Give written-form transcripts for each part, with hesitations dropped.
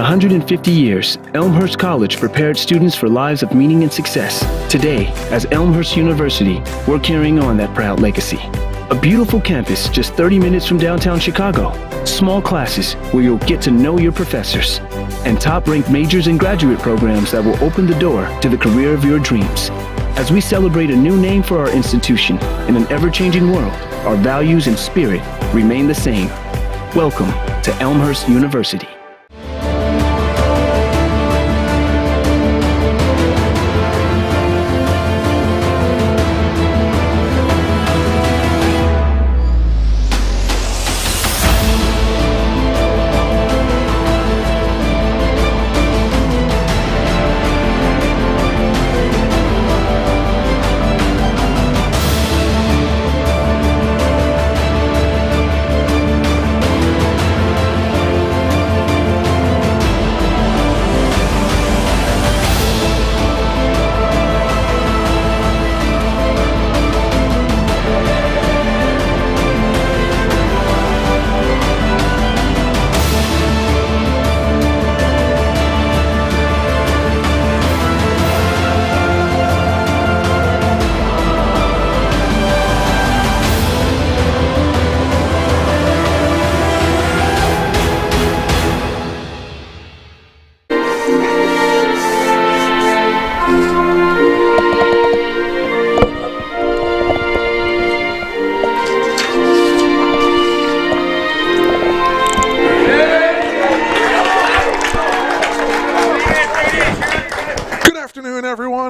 150 years, Elmhurst College prepared students for lives of meaning and success. Today, as Elmhurst University, we're carrying on that proud legacy. A beautiful campus just 30 minutes from downtown Chicago. Small classes where you'll get to know your professors. And top-ranked majors and graduate programs that will open the door to the career of your dreams. As we celebrate a new name for our institution in an ever-changing world, our values and spirit remain the same. Welcome to Elmhurst University.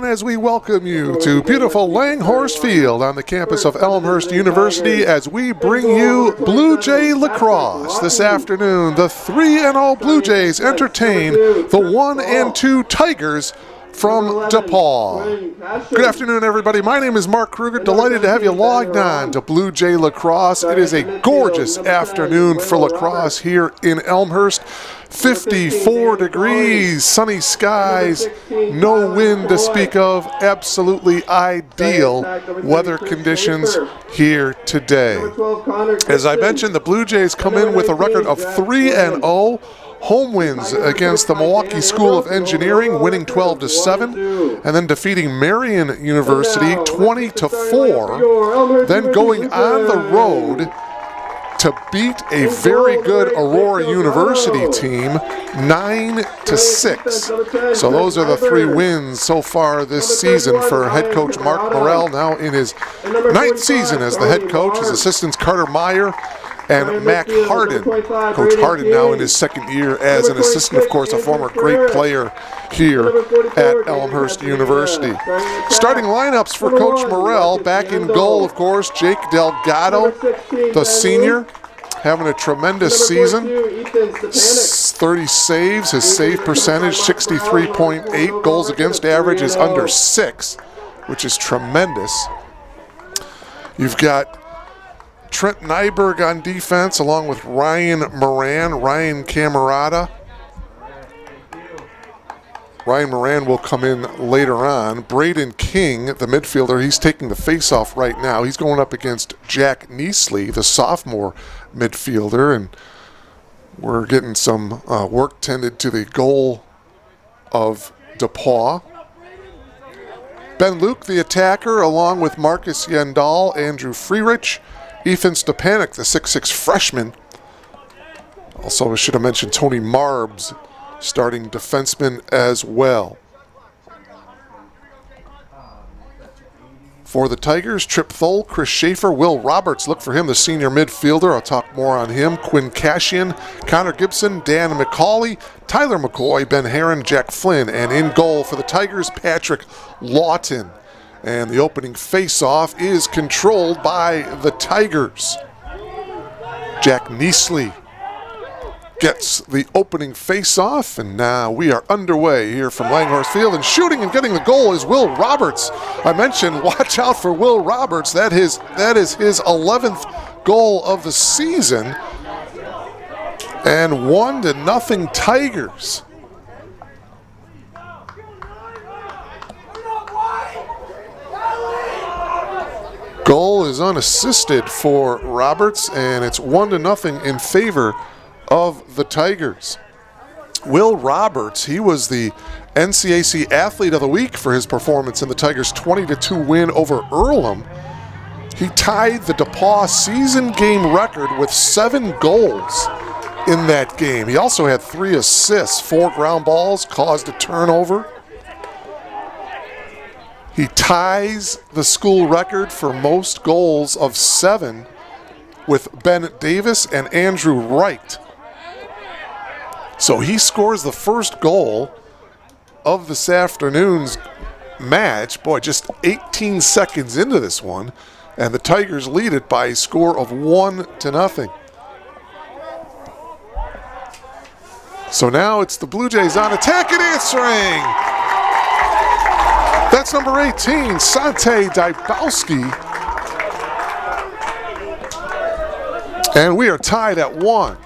As we welcome you to beautiful Elmhurst Field on the campus of Elmhurst University as we bring you Blue Jay Lacrosse. This afternoon, the 3-0 Blue Jays entertain the 1-2 Tigers from DePauw. Good afternoon, everybody. My name is Mark Kruger. Delighted to have you logged on to Blue Jay Lacrosse. It is a gorgeous afternoon for lacrosse here in Elmhurst. 54 degrees, sunny skies, no wind to speak of, absolutely ideal weather conditions here today. As I mentioned, the Blue Jays come in with a record of 3-0. Home wins against the Milwaukee School of Engineering, winning 12-7, and then defeating Marion University 20-4, then going on the road to beat a very good Aurora University team 9-6. So those are the 3 wins so far this season for head coach Mark Morrell, now in his 9th season as the head coach. His assistants Carter Meyer and Mac Harden. Coach Harden now in his 2nd year as an assistant, of course, a former great player here at Elmhurst University. Starting lineups for Coach Morrell, back in goal, of course, Jake Delgado, the senior, having a tremendous season. 30 saves, his save percentage 63.8, goals against average is under 6, which is tremendous. You've got Trent Nyberg on defense, along with Ryan Moran, Ryan Camerata. Ryan Moran will come in later on. Braden King, the midfielder, he's taking the face-off right now. He's going up against Jack Neasley, the sophomore midfielder, and we're getting some work tended to the goal of DePauw. Ben Luke, the attacker, along with Marcus Yendall, Andrew Freerich, Ethan Stepanek, the 6'6 freshman. Also, I should have mentioned Tony Marbs, starting defenseman as well. For the Tigers, Trip Thole, Chris Schaefer, Will Roberts, look for him, the senior midfielder. I'll talk more on him. Quinn Cashian, Connor Gibson, Dan McCauley, Tyler McCoy, Ben Herron, Jack Flynn, and in goal for the Tigers, Patrick Lawton. And the opening face-off is controlled by the Tigers. Jack Neasley gets the opening face-off, and now we are underway here from Elmhurst Field. And shooting and getting the goal is Will Roberts. I mentioned watch out for Will Roberts. That is his 11th goal of the season. And 1-0 Tigers. Goal is unassisted for Roberts, and it's 1-0 in favor of the Tigers. Will Roberts, he was the NCAC Athlete of the Week for his performance in the Tigers' 20-2 win over Earlham. He tied the DePauw season game record with 7 goals in that game. He also had 3 assists, 4 ground balls, caused a turnover. He ties the school record for most goals of 7 with Ben Davis and Andrew Wright. So he scores the first goal of this afternoon's match. Boy, just 18 seconds into this one, and the Tigers lead it by a score of 1-0. So now it's the Blue Jays on attack and answering. That's number 18, Sante Dybowski. And we are tied at 1.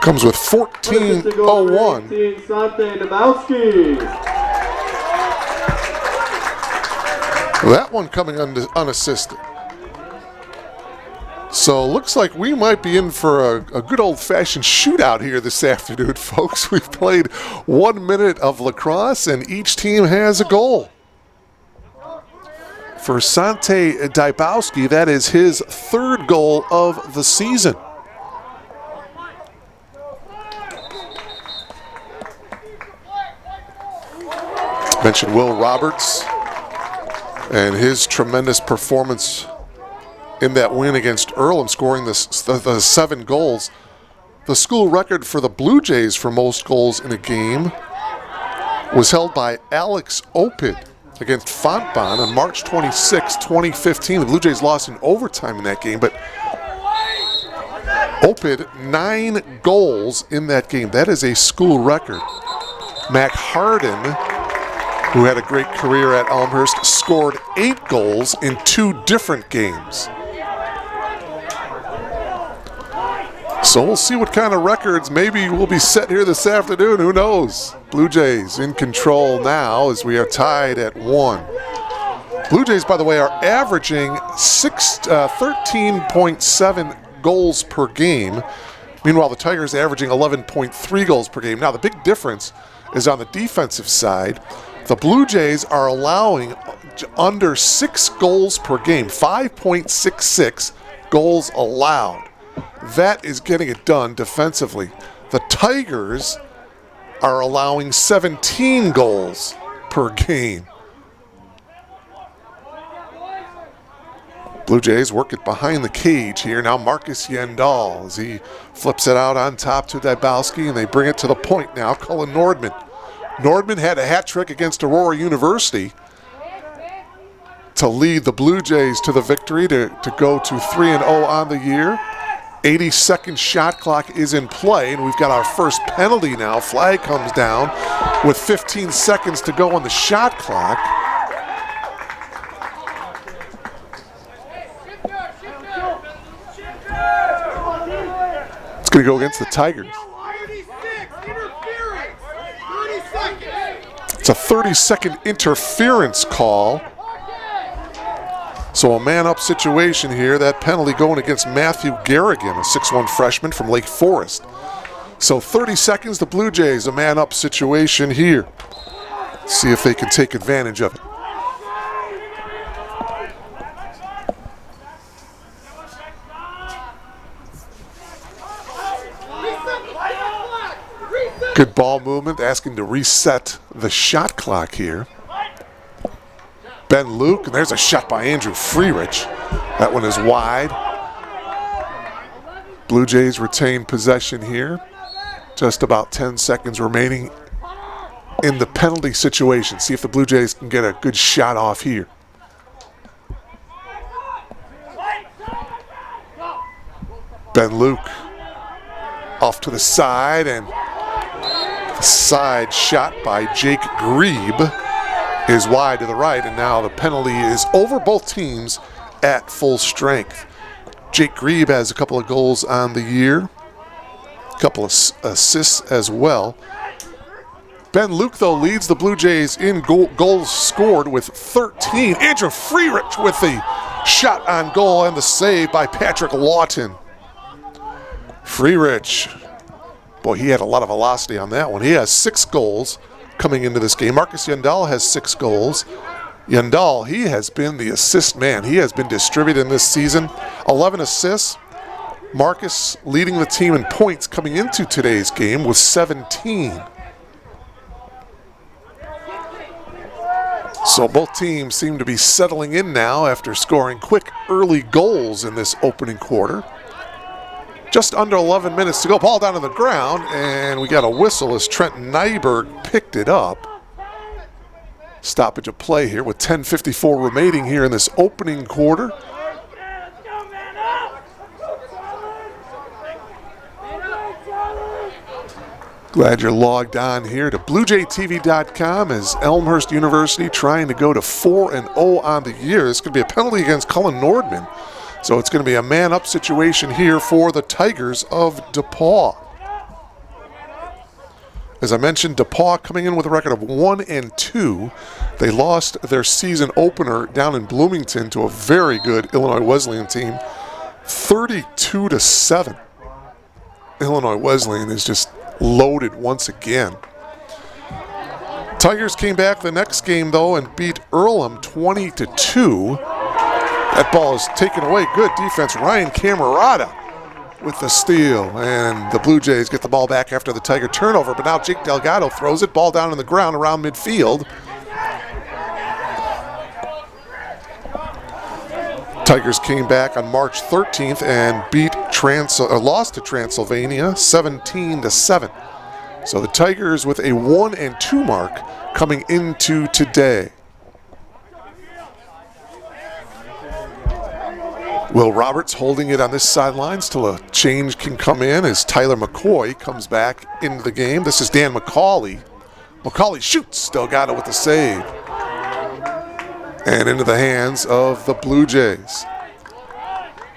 Comes with 14:01. That one coming unassisted. So looks like we might be in for a good old-fashioned shootout here this afternoon, folks. We've played 1 minute of lacrosse, and each team has a goal. For Sante Dybowski, that is his 3rd goal of the season. Mentioned Will Roberts and his tremendous performance in that win against Earlham, scoring the 7 goals. The school record for the Blue Jays for most goals in a game was held by Alex Opid against Fontbonne on March 26, 2015. The Blue Jays lost in overtime in that game, but Opid 9 goals in that game. That is a school record. Mac Harden, who had a great career at Elmhurst, scored 8 goals in 2 different games. So we'll see what kind of records maybe will be set here this afternoon. Who knows? Blue Jays in control now as we are tied at 1. Blue Jays, by the way, are averaging 13.7 goals per game. Meanwhile, the Tigers averaging 11.3 goals per game. Now, the big difference is on the defensive side. The Blue Jays are allowing under 6 goals per game, 5.66 goals allowed. That is getting it done defensively. The Tigers are allowing 17 goals per game. Blue Jays work it behind the cage here. Now Marcus Yandal as he flips it out on top to Dybowski, and they bring it to the point now. Cullen Nordman. Nordman had a hat trick against Aurora University to lead the Blue Jays to the victory to go to 3-0 on the year. 80-second shot clock is in play, and we've got our first penalty now. Flag comes down with 15 seconds to go on the shot clock. It's going to go against the Tigers. It's a 30-second interference call. So a man-up situation here. That penalty going against Matthew Garrigan, a 6'1 freshman from Lake Forest. So 30 seconds, the Blue Jays, a man-up situation here. See if they can take advantage of it. Good ball movement, asking to reset the shot clock here. Ben Luke, and there's a shot by Andrew Freerich. That one is wide. Blue Jays retain possession here. Just about 10 seconds remaining in the penalty situation. See if the Blue Jays can get a good shot off here. Ben Luke off to the side, and the side shot by Jake Grebe is wide to the right, and now the penalty is over both teams at full strength. Jake Grebe has a couple of goals on the year, a couple of assists as well. Ben Luke, though, leads the Blue Jays in goals scored with 13. Andrew Freerich with the Shot on goal and the save by Patrick Lawton. Freerich, boy, he had a lot of velocity on that one. He has 6 goals coming into this game. Marcus Yandal has 6 goals. Yandal, he has been the assist man. He has been distributing this season. 11 assists. Marcus leading the team in points coming into today's game with 17. So both teams seem to be settling in now after scoring quick early goals in this opening quarter. Just under 11 minutes to go. Ball down on the ground, and we got a whistle as Trent Nyberg picked it up. Stoppage of play here with 10:54 remaining here in this opening quarter. Glad you're logged on here to BlueJayTV.com as Elmhurst University trying to go to 4-0 on the year. This could be a penalty against Cullen Nordman. So it's going to be a man-up situation here for the Tigers of DePauw. As I mentioned, DePauw coming in with a record of 1-2. They lost their season opener down in Bloomington to a very good Illinois Wesleyan team, 32-7. Illinois Wesleyan is just loaded once again. Tigers came back the next game, though, and beat Earlham 20-2. That ball is taken away. Good defense. Ryan Camerata with the steal. And the Blue Jays get the ball back after the Tiger turnover. But now Jake Delgado throws it. Ball down on the ground around midfield. Tigers came back on March 13th and lost to Transylvania 17-7. So the Tigers with a 1-2 mark coming into today. Will Roberts holding it on this sidelines till a change can come in as Tyler McCoy comes back into the game. This is Dan McCauley. McCauley shoots. Delgado with the save. And into the hands of the Blue Jays.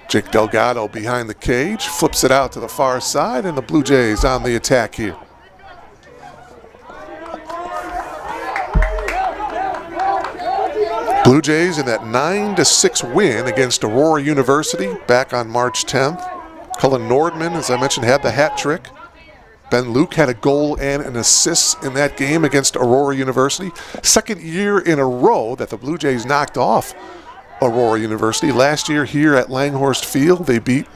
Jake Delgado behind the cage, flips it out to the far side, and the Blue Jays on the attack here. Blue Jays in that 9-6 win against Aurora University back on March 10th. Cullen Nordman, as I mentioned, had the hat trick. Ben Luke had a goal and an assist in that game against Aurora University. Second year in a row that the Blue Jays knocked off Aurora University. Last year here at Langhorst Field, they beat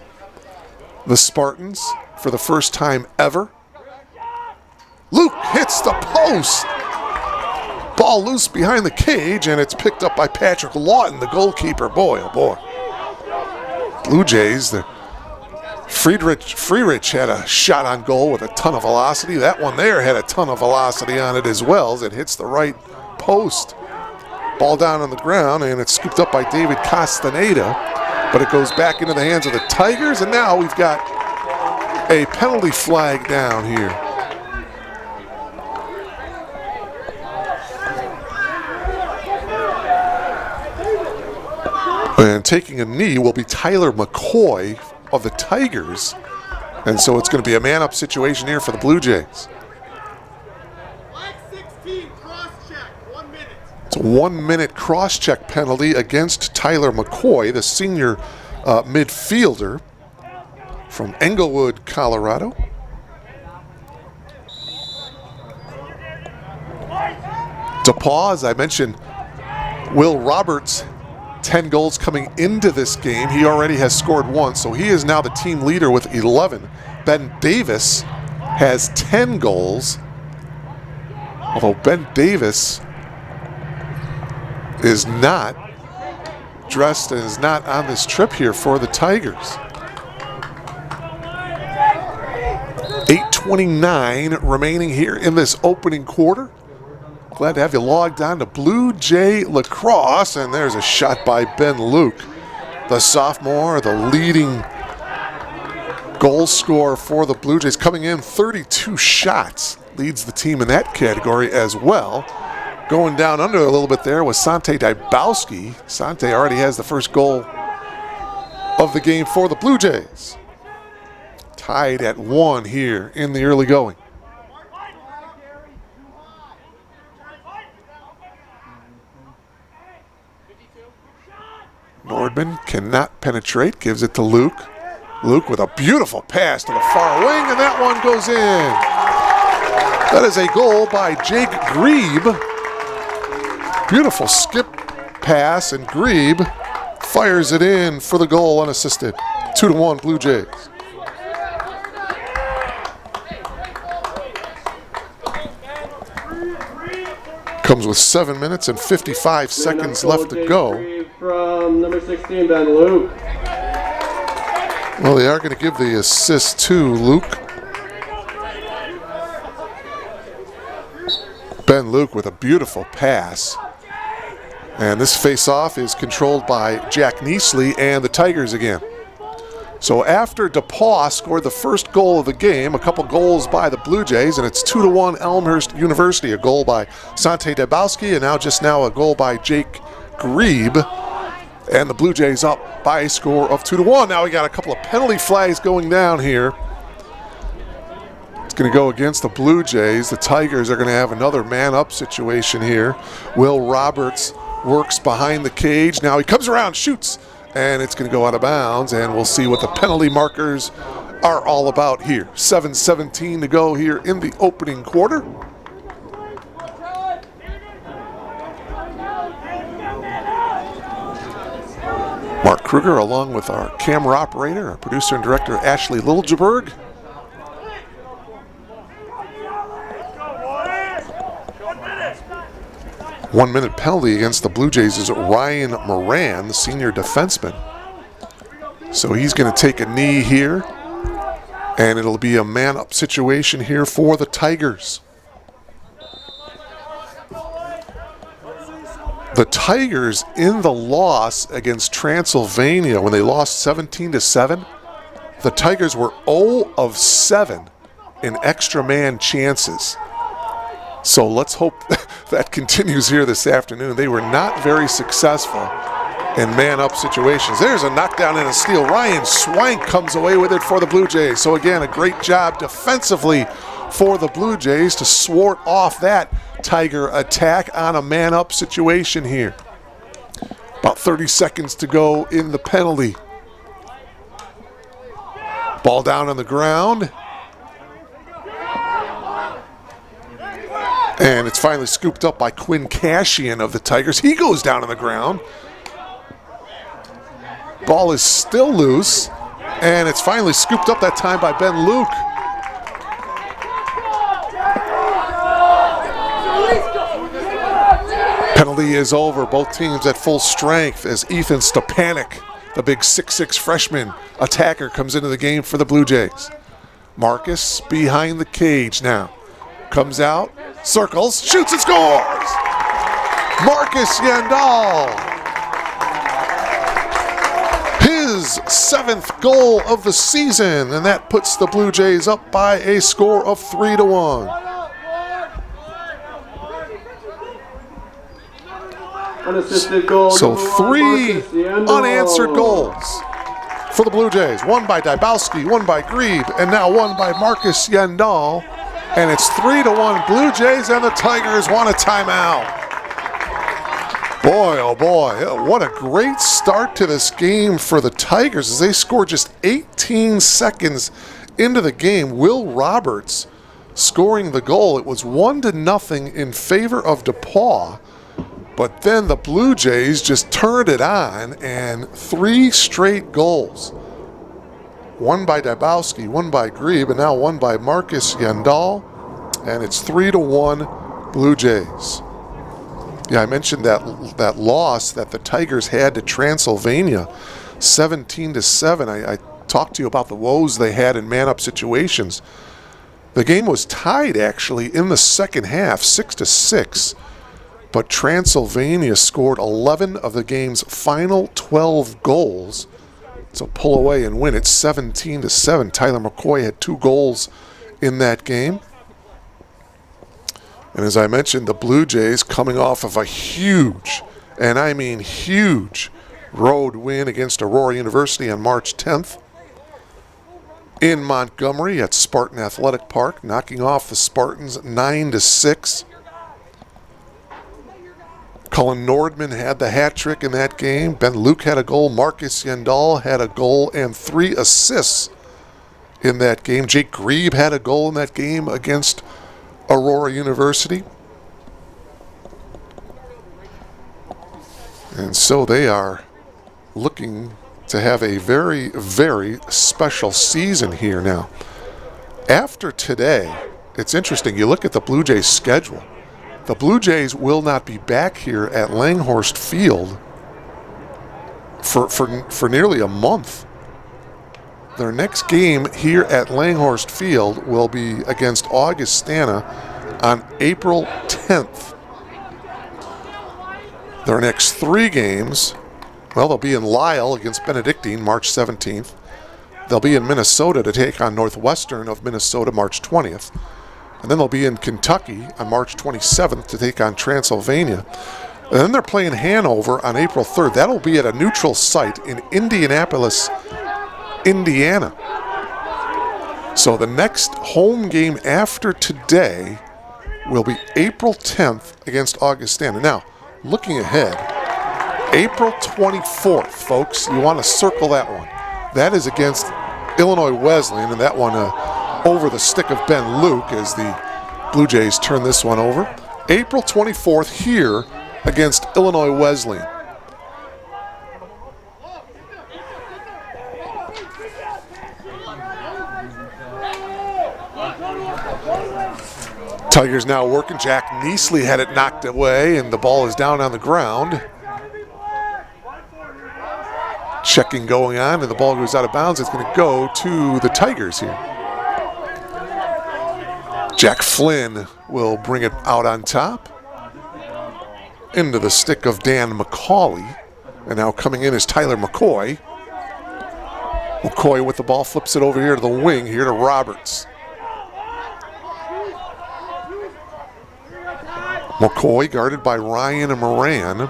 the Spartans for the first time ever. Luke hits the post. Ball loose behind the cage, and it's picked up by Patrick Lawton, the goalkeeper. Boy, oh boy. Blue Jays, the Freerich had a shot on goal with a ton of velocity. That one there had a ton of velocity on it as well as it hits the right post. Ball down on the ground, and it's scooped up by David Castaneda, but it goes back into the hands of the Tigers, and now we've got a penalty flag down here. And taking a knee will be Tyler McCoy of the Tigers. And so it's going to be a man-up situation here for the Blue Jays. It's a 1-minute cross-check penalty against Tyler McCoy, the senior midfielder from Englewood, Colorado. DePauw, as I mentioned, Will Roberts, 10 goals coming into this game. He already has scored once, so he is now the team leader with 11. Ben Davis has 10 goals, although Ben Davis is not dressed and is not on this trip here for the Tigers. 8:29 remaining here in this opening quarter. Glad to have you logged on to Blue Jay Lacrosse, and there's a shot by Ben Luke, the sophomore, the leading goal scorer for the Blue Jays, coming in 32 shots, leads the team in that category as well. Going down under a little bit there was Sante Dybowski. Sante already has the first goal of the game for the Blue Jays. Tied at 1 here in the early going. Hardman cannot penetrate, gives it to Luke. Luke with a beautiful pass to the far wing, and that one goes in. That is a goal by Jake Grebe. Beautiful skip pass, and Grebe fires it in for the goal unassisted. 2-1 Blue Jays. Comes with 7 minutes and 55 seconds left to go. From number 16, Ben Luke. Well, they are going to give the assist to Luke. Ben Luke with a beautiful pass. And this face-off is controlled by Jack Neasley and the Tigers again. So after DePauw scored the first goal of the game, a couple goals by the Blue Jays, and it's 2-1 Elmhurst University. A goal by Sante Dabowski, and just now a goal by Jake Grebe. And the Blue Jays up by a score of 2-1. Now we got a couple of penalty flags going down here. It's going to go against the Blue Jays. The Tigers are going to have another man-up situation here. Will Roberts works behind the cage. Now he comes around, shoots, and it's going to go out of bounds, and we'll see what the penalty markers are all about here. 7:17 to go here in the opening quarter. Mark Kruger along with our camera operator, our producer and director Ashley Littlegeberg. One-minute penalty against the Blue Jays is Ryan Moran, the senior defenseman. So he's going to take a knee here, and it'll be a man-up situation here for the Tigers. The Tigers in the loss against Transylvania, when they lost 17-7, the Tigers were 0 of 7 in extra man chances. So let's hope that continues here this afternoon. They were not very successful in man-up situations. There's a knockdown and a steal. Ryan Swank comes away with it for the Blue Jays. So again, a great job defensively for the Blue Jays to swart off that Tiger attack on a man-up situation here. About 30 seconds to go in the penalty. Ball down on the ground. And it's finally scooped up by Quinn Cashian of the Tigers. He goes down on the ground. Ball is still loose, and it's finally scooped up that time by Ben Luke. Penalty is over. Both teams at full strength as Ethan Stepanek, the big 6'6" freshman attacker, comes into the game for the Blue Jays. Marcus behind the cage now. Comes out, circles, shoots and scores! Marcus Yandal. His 7th goal of the season, and that puts the Blue Jays up by a score of 3-1. Unassisted goal. So 3 unanswered goals for the Blue Jays. One by Dybowski, one by Grebe, and now one by Marcus Yandal. And it's 3-1 Blue Jays, and the Tigers want a timeout. Boy, oh boy, what a great start to this game for the Tigers as they score just 18 seconds into the game. Will Roberts scoring the goal. It was 1-0 in favor of DePauw. But then the Blue Jays just turned it on, and 3 straight goals. One by Dybowski, one by Grebe, and now one by Marcus Yandal. And it's 3-1 Blue Jays. Yeah, I mentioned that loss that the Tigers had to Transylvania, 17-7. I talked to you about the woes they had in man-up situations. The game was tied, actually, in the second half, 6-6. But Transylvania scored 11 of the game's final 12 goals. So pull away and win it 17-7. Tyler McCoy had 2 goals in that game. And as I mentioned, the Blue Jays coming off of a huge, and I mean huge, road win against Aurora University on March 10th. In Montgomery at Spartan Athletic Park, knocking off the Spartans 9-6. Cullen Nordman had the hat trick in that game. Ben Luke had a goal. Marcus Yandal had a goal and 3 assists in that game. Jake Grieb had a goal in that game against Aurora University. And so they are looking to have a very, very special season here now. After today, it's interesting. You look at the Blue Jays' schedule. The Blue Jays will not be back here at Langhorst Field for nearly a month. Their next game here at Langhorst Field will be against Augustana on April 10th. Their next 3 games, well, they'll be in Lisle against Benedictine March 17th. They'll be in Minnesota to take on Northwestern of Minnesota March 20th. And then they'll be in Kentucky on March 27th to take on Transylvania. And then they're playing Hanover on April 3rd. That'll be at a neutral site in Indianapolis, Indiana. So the next home game after today will be April 10th against Augustana. Now, looking ahead, April 24th, folks, you want to circle that one. That is against Illinois Wesleyan, and that one over the stick of Ben Luke as the Blue Jays turn this one over. April 24th here against Illinois Wesleyan. Tigers now working. Jack Neasley had it knocked away, and the ball is down on the ground. Checking going on, and the ball goes out of bounds. It's going to go to the Tigers here. Jack Flynn will bring it out on top. Into the stick of Dan McCauley. And now coming in is Tyler McCoy. McCoy with the ball flips it over here to the wing, here to Roberts. McCoy guarded by Ryan Moran.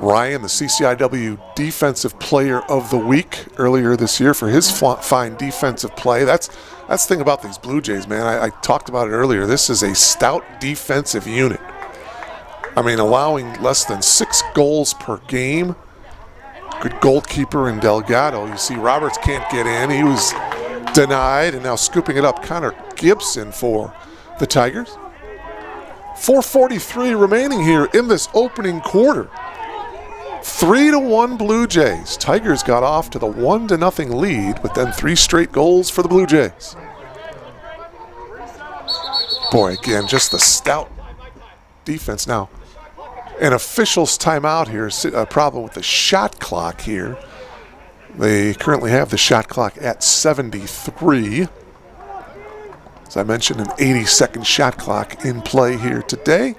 Ryan, the CCIW Defensive Player of the Week earlier this year for his fine defensive play. That's the thing about these Blue Jays, man. I talked about it earlier. This is a stout defensive unit. I mean, allowing less than 6 goals per game. Good goalkeeper in Delgado. You see Roberts can't get in. He was denied, and now scooping it up, Connor Gibson for the Tigers. 4:43 remaining here in this opening quarter. 3-1 Blue Jays. Tigers got off to the 1-0 lead, but then 3 straight goals for the Blue Jays. Boy, again, just the stout defense. Now, an official's timeout here, a problem with the shot clock here. They currently have the shot clock at 73. As I mentioned, an 80-second shot clock in play here today.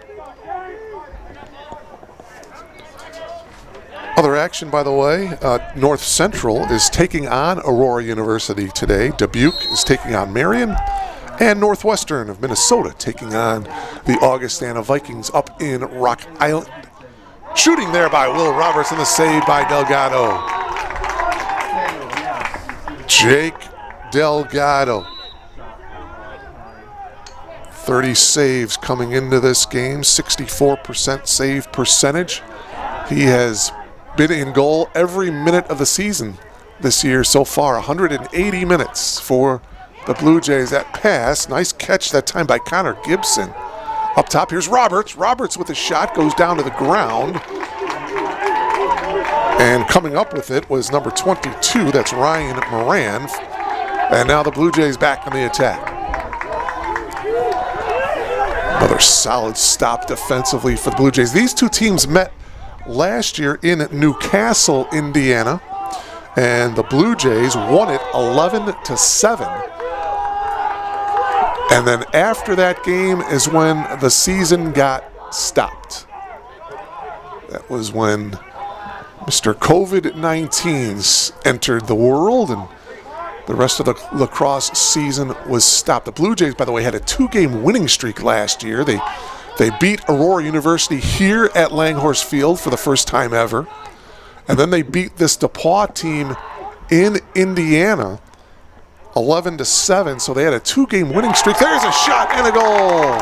Other action, by the way, North Central is taking on Aurora University today. Dubuque is taking on Marion. And Northwestern of Minnesota taking on the Augustana Vikings up in Rock Island. Shooting there by Will Roberts and the save by Delgado. Jake Delgado. 30 saves coming into this game, 64% save percentage. He has been in goal every minute of the season this year so far. 180 minutes for the Blue Jays. That pass, nice catch that time by Connor Gibson. Up top, here's Roberts. Roberts with a shot, goes down to the ground. And coming up with it was number 22, that's Ryan Moran. And now the Blue Jays back on the attack. Another solid stop defensively for the Blue Jays. These two teams met last year in Newcastle, Indiana, and the Blue Jays won it 11-7. And then after that game is when the season got stopped. That was when Mr. COVID-19 entered the world, and the rest of the lacrosse season was stopped. The Blue Jays, by the way, had a 2-game winning streak last year. They beat Aurora University here at Langhorst Field for the first time ever. And then they beat this DePauw team in Indiana 11-7. So they had a 2-game winning streak. There's a shot and a goal.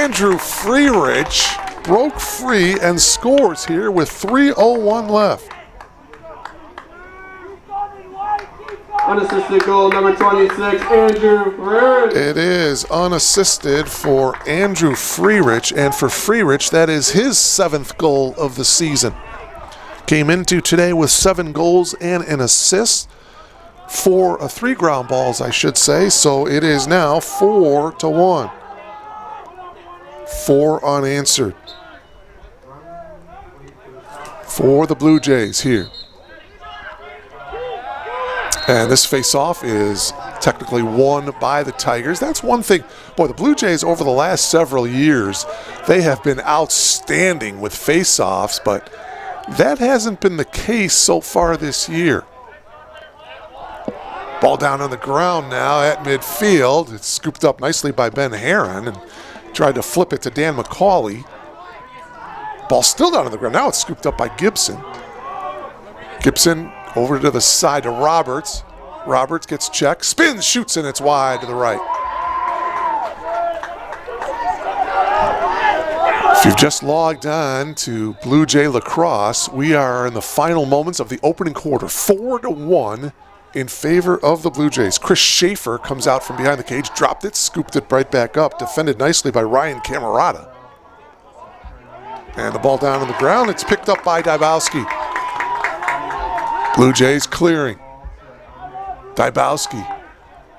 Andrew Freerich broke free and scores here with 3:01 left. Unassisted goal number 26, Andrew Freerich. It is unassisted for Andrew Freerich, and for Freerich, that is his 7th goal of the season. Came into today with 7 goals and an assist. 3 ground balls, I should say, so it is now 4-1. 4 unanswered for the Blue Jays here. And this face-off is technically won by the Tigers. That's one thing. Boy, the Blue Jays over the last several years, they have been outstanding with face-offs, but that hasn't been the case so far this year. Ball down on the ground now at midfield. It's scooped up nicely by Ben Heron and tried to flip it to Dan McCauley. Ball still down on the ground. Now it's scooped up by Gibson. Gibson over to the side to Roberts. Roberts gets checked, spins, shoots, and it's wide to the right. If you've just logged on to Blue Jay Lacrosse, we are in the final moments of the opening quarter. 4-1 in favor of the Blue Jays. Chris Schaefer comes out from behind the cage, dropped it, scooped it right back up, defended nicely by Ryan Camerata. And the ball down on the ground, it's picked up by Dybowski. Blue Jays clearing. Dybowski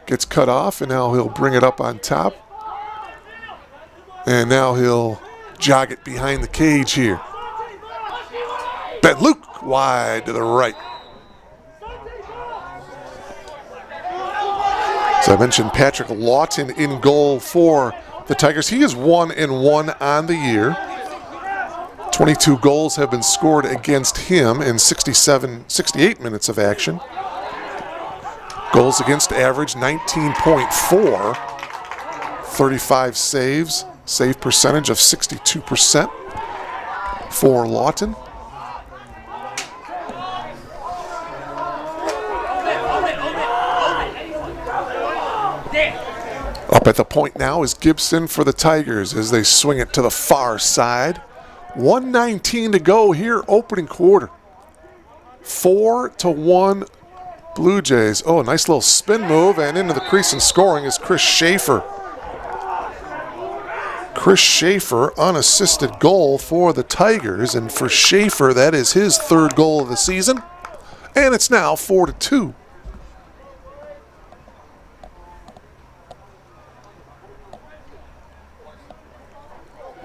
gets cut off, and now he'll bring it up on top. And now he'll jog it behind the cage here. Ben Luke wide to the right. As I mentioned, Patrick Lawton in goal for the Tigers. He is 1-1 on the year. 22 goals have been scored against him in 68 minutes of action. Goals against average 19.4. 35 saves. Save percentage of 62% for Lawton. Up at the point now is Gibson for the Tigers as they swing it to the far side. 1:19 to go here, opening quarter. 4-1 Blue Jays. Oh, a nice little spin move, and into the crease and scoring is Chris Schaefer. Chris Schaefer, unassisted goal for the Tigers, and for Schaefer, that is his 3rd goal of the season. And it's now 4-2.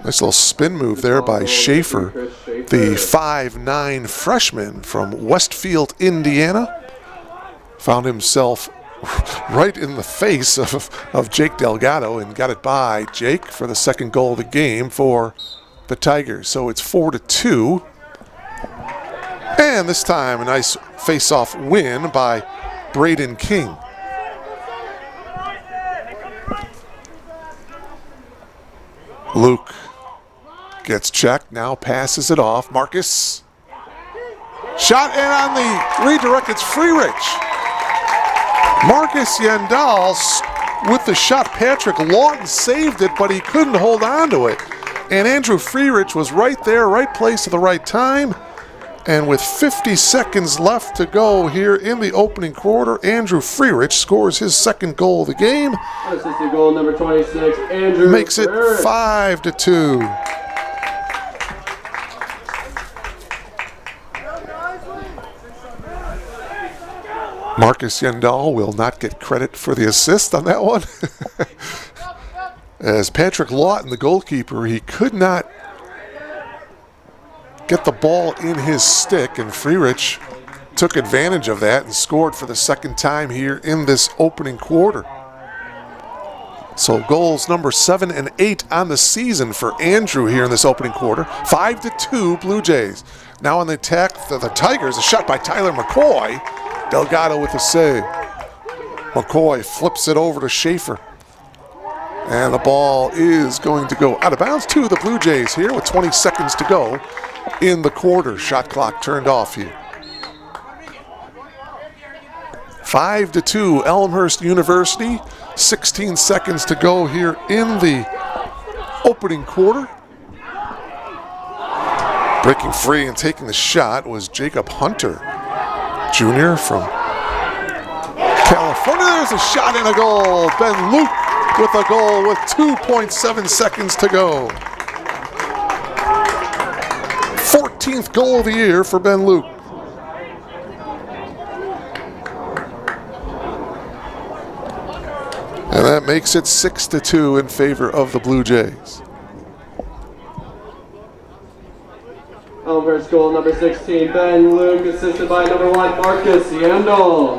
Nice little spin move there by Schaefer, the 5'9" freshman from Westfield, Indiana. Found himself right in the face of Jake Delgado and got it by Jake for the 2nd goal of the game for the Tigers. So it's 4-2. And this time a nice face-off win by Braden King. Luke gets checked, now passes it off. Marcus. Shot, and on the redirect, it's Freerich. Marcus Yandal with the shot. Patrick Lawton saved it, but he couldn't hold on to it. And Andrew Freerich was right there, right place at the right time. And with 50 seconds left to go here in the opening quarter, Andrew Freerich scores his 2nd goal of the game. Unassisted goal number 26, Andrew Makes it Freerich. 5-2. Marcus Yandal will not get credit for the assist on that one. As Patrick Lawton, the goalkeeper, he could not get the ball in his stick, and Freerich took advantage of that and scored for the 2nd time here in this opening quarter. So goals number 7 and 8 on the season for Andrew here in this opening quarter. 5-2 Blue Jays. Now on the attack, the Tigers, a shot by Tyler McCoy. Delgado with the save. McCoy flips it over to Schaefer. And the ball is going to go out of bounds to the Blue Jays here with 20 seconds to go in the quarter. Shot clock turned off here. 5-2 Elmhurst University. 16 seconds to go here in the opening quarter. Breaking free and taking the shot was Jacob Hunter, Jr. from California. There's a shot and a goal. Ben Luke with a goal with 2.7 seconds to go. 14th goal of the year for Ben Luke. And that makes it 6-2 in favor of the Blue Jays. Elmhurst goal number 16, Ben Luke, assisted by number 1, Marcus Yandel.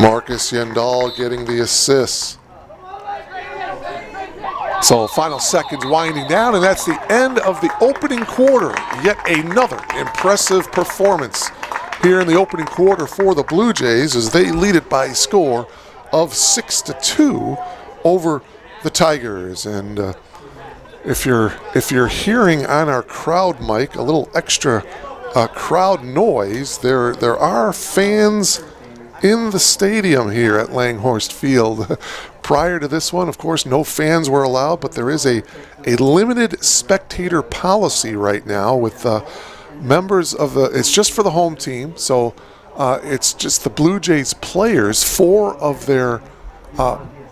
Marcus Yandel getting the assists. So final seconds winding down, and that's the end of the opening quarter. Yet another impressive performance here in the opening quarter for the Blue Jays as they lead it by a score of 6-2 over the Tigers. And if you're hearing on our crowd mic a little extra crowd noise, there are fans in the stadium here at Langhorst Field. Prior to this one, of course, no fans were allowed, but there is a limited spectator policy right now with members of the, it's just for the home team, so it's just the Blue Jays players. 4 of their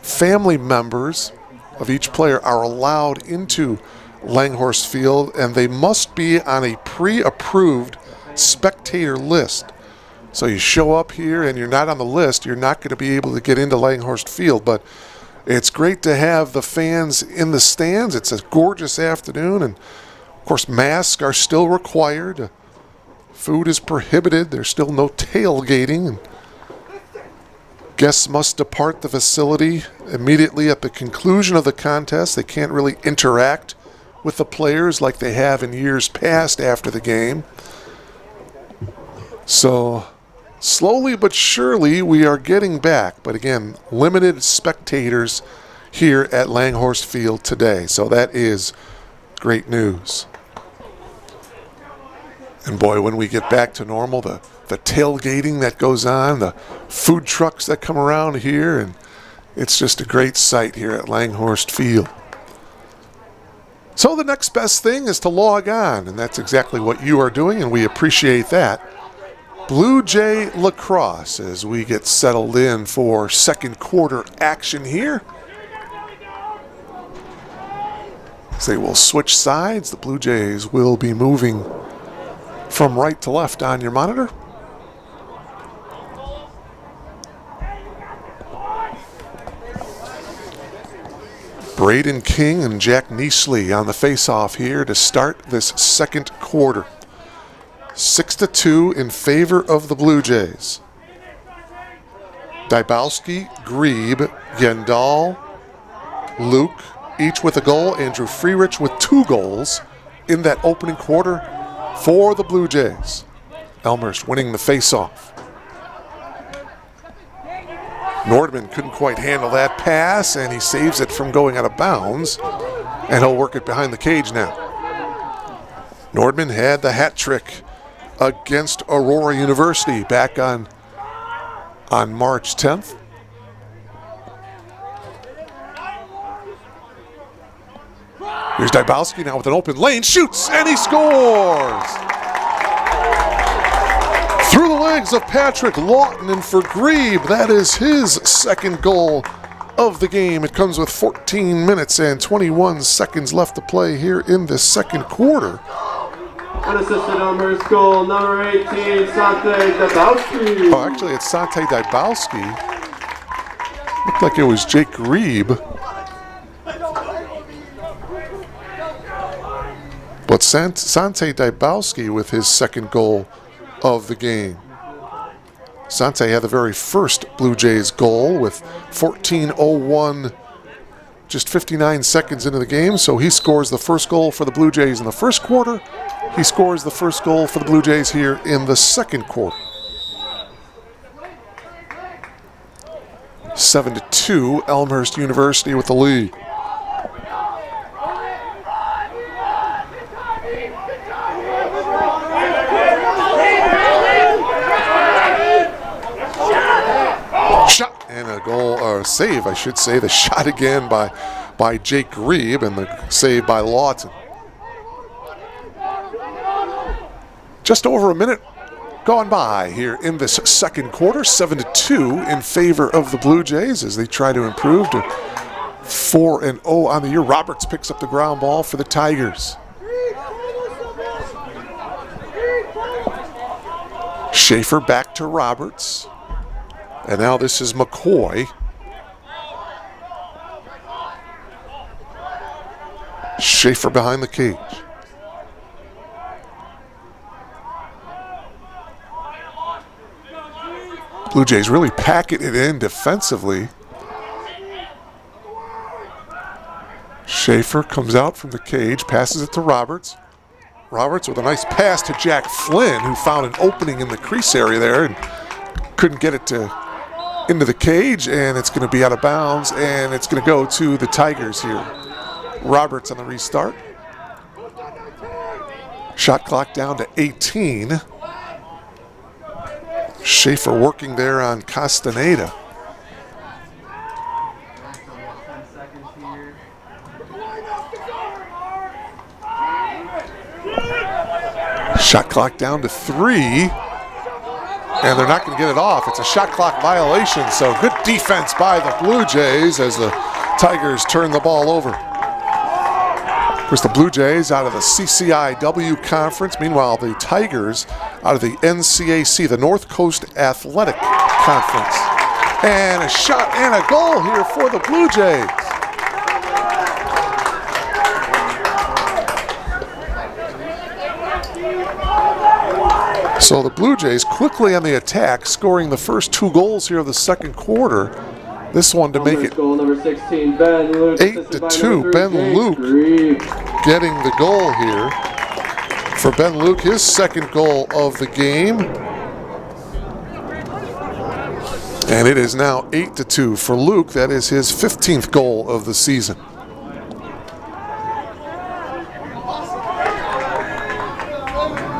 family members of each player are allowed into Langhorst Field, and they must be on a pre-approved spectator list. So you show up here and you're not on the list, you're not going to be able to get into Langhorst Field. But it's great to have the fans in the stands. It's a gorgeous afternoon, and of course masks are still required. Food is prohibited. There's still no tailgating, and guests must depart the facility immediately at the conclusion of the contest. They can't really interact with the players like they have in years past after the game. So slowly but surely we are getting back, but again, limited spectators here at Langhorst Field today. So that is great news. And boy, when we get back to normal, the tailgating that goes on, the food trucks that come around here, and it's just a great sight here at Langhorst Field. So the next best thing is to log on, and that's exactly what you are doing, and we appreciate that. Blue Jay Lacrosse as we get settled in for second quarter action here. As they will switch sides, the Blue Jays will be moving from right to left on your monitor. Braden King and Jack Neasley on the face-off here to start this second quarter. 6-2 in favor of the Blue Jays. Dybowski, Grebe, Yandel, Luke, each with a goal. Andrew Freerich with 2 goals in that opening quarter for the Blue Jays. Elmhurst winning the face-off. Nordman couldn't quite handle that pass, and he saves it from going out of bounds, and he'll work it behind the cage now. Nordman had the hat trick against Aurora University back on March 10th. Here's Dybowski now with an open lane, shoots, and he scores! Through the legs of Patrick Lawton, and for Grebe, that is his second goal of the game. It comes with 14 minutes and 21 seconds left to play here in this second quarter. Unassisted Elmhurst goal number 18, Sante Dybowski. Oh, actually, it's Sante Dybowski. Looked like it was Jake Grebe. But Sante Dybowski with his second goal of the game. Sante had the very first Blue Jays goal with 14:01, just 59 seconds into the game, so he scores the first goal for the Blue Jays in the first quarter. He scores the first goal for the Blue Jays here in the second quarter. 7-2, Elmhurst University with the lead. Shot and a goal, or save, I should say. The shot again by by Jake Reeb and the save by Lawton. Just over a minute gone by here in this second quarter, 7-2 in favor of the Blue Jays as they try to improve to 4-0 on the year. Roberts picks up the ground ball for the Tigers. Schaefer back to Roberts. And now this is McCoy. Schaefer behind the cage. Blue Jays really packing it in defensively. Schaefer comes out from the cage, passes it to Roberts. Roberts with a nice pass to Jack Flynn, who found an opening in the crease area there and couldn't get it into the cage, and it's going to be out of bounds, and it's going to go to the Tigers here. Roberts on the restart. Shot clock down to 18. Schaefer working there on Castaneda. Shot clock down to 3. And they're not going to get it off. It's a shot clock violation, so good defense by the Blue Jays as the Tigers turn the ball over. Of course, the Blue Jays out of the CCIW Conference. Meanwhile, the Tigers out of the NCAC, the North Coast Athletic Conference. And a shot and a goal here for the Blue Jays. So the Blue Jays quickly on the attack, scoring the first 2 goals here of the second quarter. This one to make it 8-2. Ben Luke getting the goal here. For Ben Luke, his second goal of the game. And it is now 8-2 for Luke. That is his 15th goal of the season.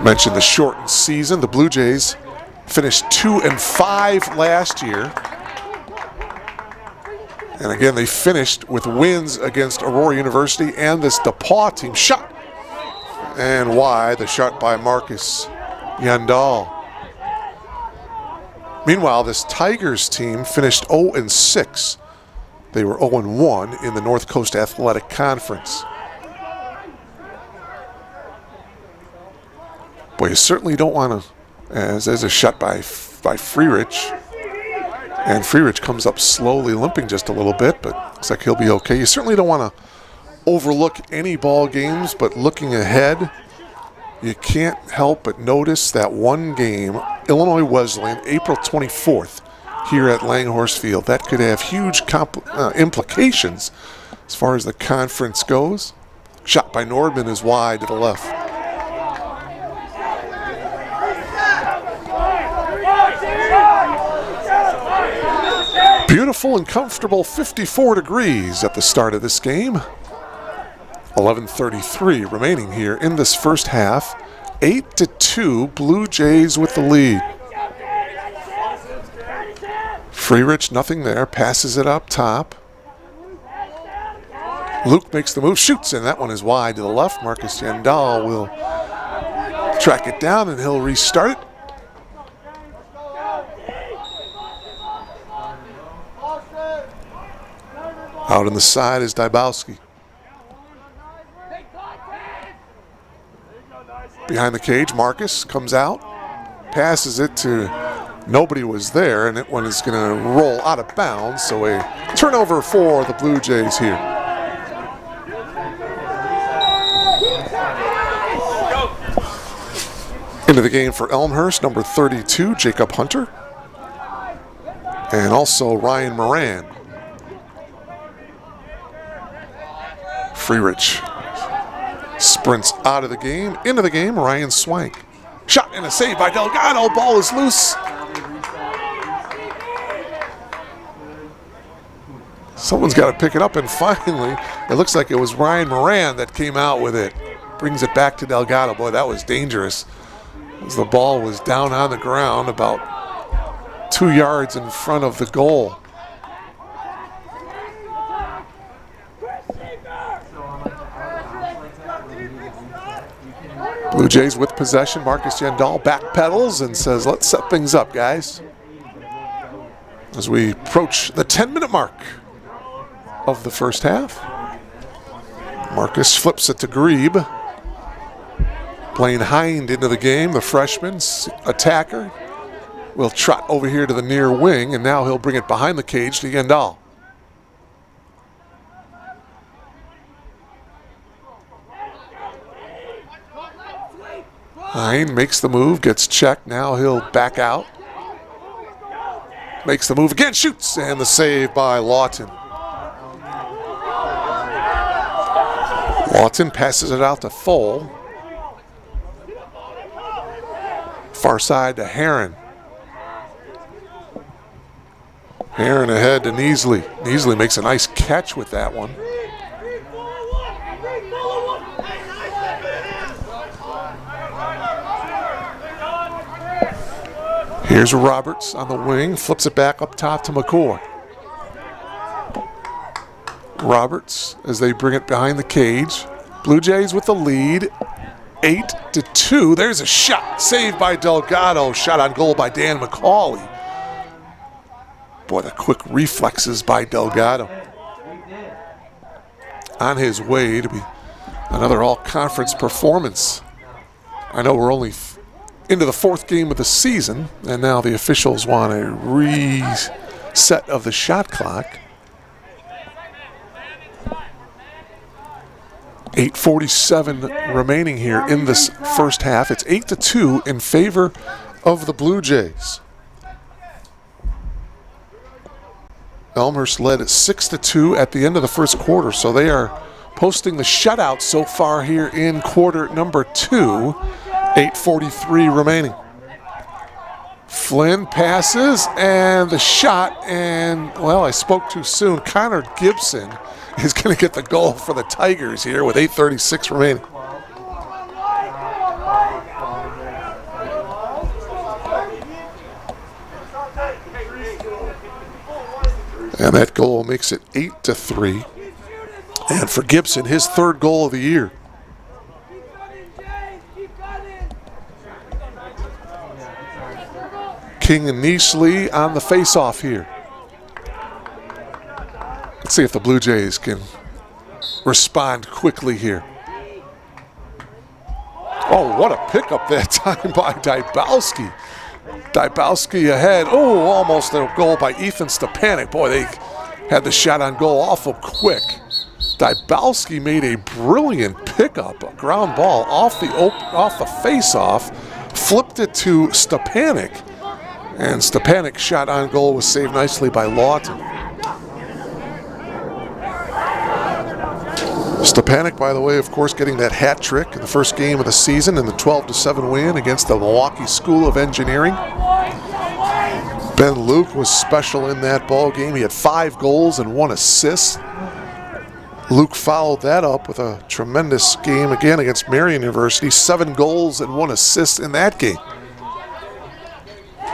Mentioned the shortened season. The Blue Jays finished 2-5 last year. And again, they finished with wins against Aurora University and this DePauw team. Shot and wide, the shot by Marcus Yandal. Meanwhile, this Tigers team finished 0-6. They were 0-1 in the North Coast Athletic Conference. Boy, you certainly don't want to, as there's a shot by Freerich. And Freerich comes up slowly, limping just a little bit, but looks like he'll be okay. You certainly don't want to overlook any ball games, but looking ahead, you can't help but notice that one game, Illinois Wesleyan, April 24th, here at Langhorse Field. That could have huge implications as far as the conference goes. Shot by Nordman is wide to the left. Beautiful and comfortable 54 degrees at the start of this game. 11:33 remaining here in this first half. 8-2, Blue Jays with the lead. Freerich, nothing there, passes it up top. Luke makes the move, shoots, and that one is wide to the left. Marcus Yandal will track it down and he'll restart it. Out on the side is Dybowski. Behind the cage, Marcus comes out, passes it to nobody was there, and that one is going to roll out of bounds, so a turnover for the Blue Jays here. Into the game for Elmhurst, number 32, Jacob Hunter, and also Ryan Moran. Freerich sprints out of the game, into the game, Ryan Swank. Shot and a save by Delgado, ball is loose. Someone's got to pick it up, and finally, it looks like it was Ryan Moran that came out with it. Brings it back to Delgado. Boy, that was dangerous, as the ball was down on the ground about 2 yards in front of the goal. Blue Jays with possession. Marcus Yandall backpedals and says, let's set things up, guys, as we approach the 10-minute mark of the first half. Marcus flips it to Grebe. Blaine Hind into the game, the freshman attacker. Will trot over here to the near wing, and now he'll bring it behind the cage to Yandall. Hind makes the move, gets checked. Now he'll back out. Makes the move again, shoots, and the save by Lawton. Lawton passes it out to Foal. Far side to Heron. Heron ahead to Neasley. Neasley makes a nice catch with that one. Here's Roberts on the wing, flips it back up top to McCoy. Roberts as they bring it behind the cage. Blue Jays with the lead, 8-2. There's a shot, saved by Delgado. Shot on goal by Dan McCauley. Boy, the quick reflexes by Delgado. On his way to be another all-conference performance. I know we're only into the fourth game of the season, and now the officials want a reset of the shot clock. 8:47 remaining here in this first half. It's 8-2 in favor of the Blue Jays. Elmhurst led at 6-2 at the end of the first quarter, so they are posting the shutout so far here in quarter number 2. 8:43 remaining. Flynn passes, and the shot, and, well, I spoke too soon. Connor Gibson is going to get the goal for the Tigers here with 8:36 remaining. And that goal makes it 8-3. And for Gibson, his third goal of the year. King and Neasley on the face-off here. Let's see if the Blue Jays can respond quickly here. Oh, what a pickup that time by Dybowski. Dybowski ahead. Oh, almost a goal by Ethan Stepanek. Boy, they had the shot on goal awful quick. Dybowski made a brilliant pickup, a ground ball off the face-off, flipped it to Stepanek, and Stepanek's shot on goal was saved nicely by Lawton. Stepanek, by the way, of course, getting that hat trick in the first game of the season in the 12-7 win against the Milwaukee School of Engineering. Ben Luke was special in that ball game. He had 5 goals and 1 assist. Luke followed that up with a tremendous game again against Marion University. 7 goals and 1 assist in that game.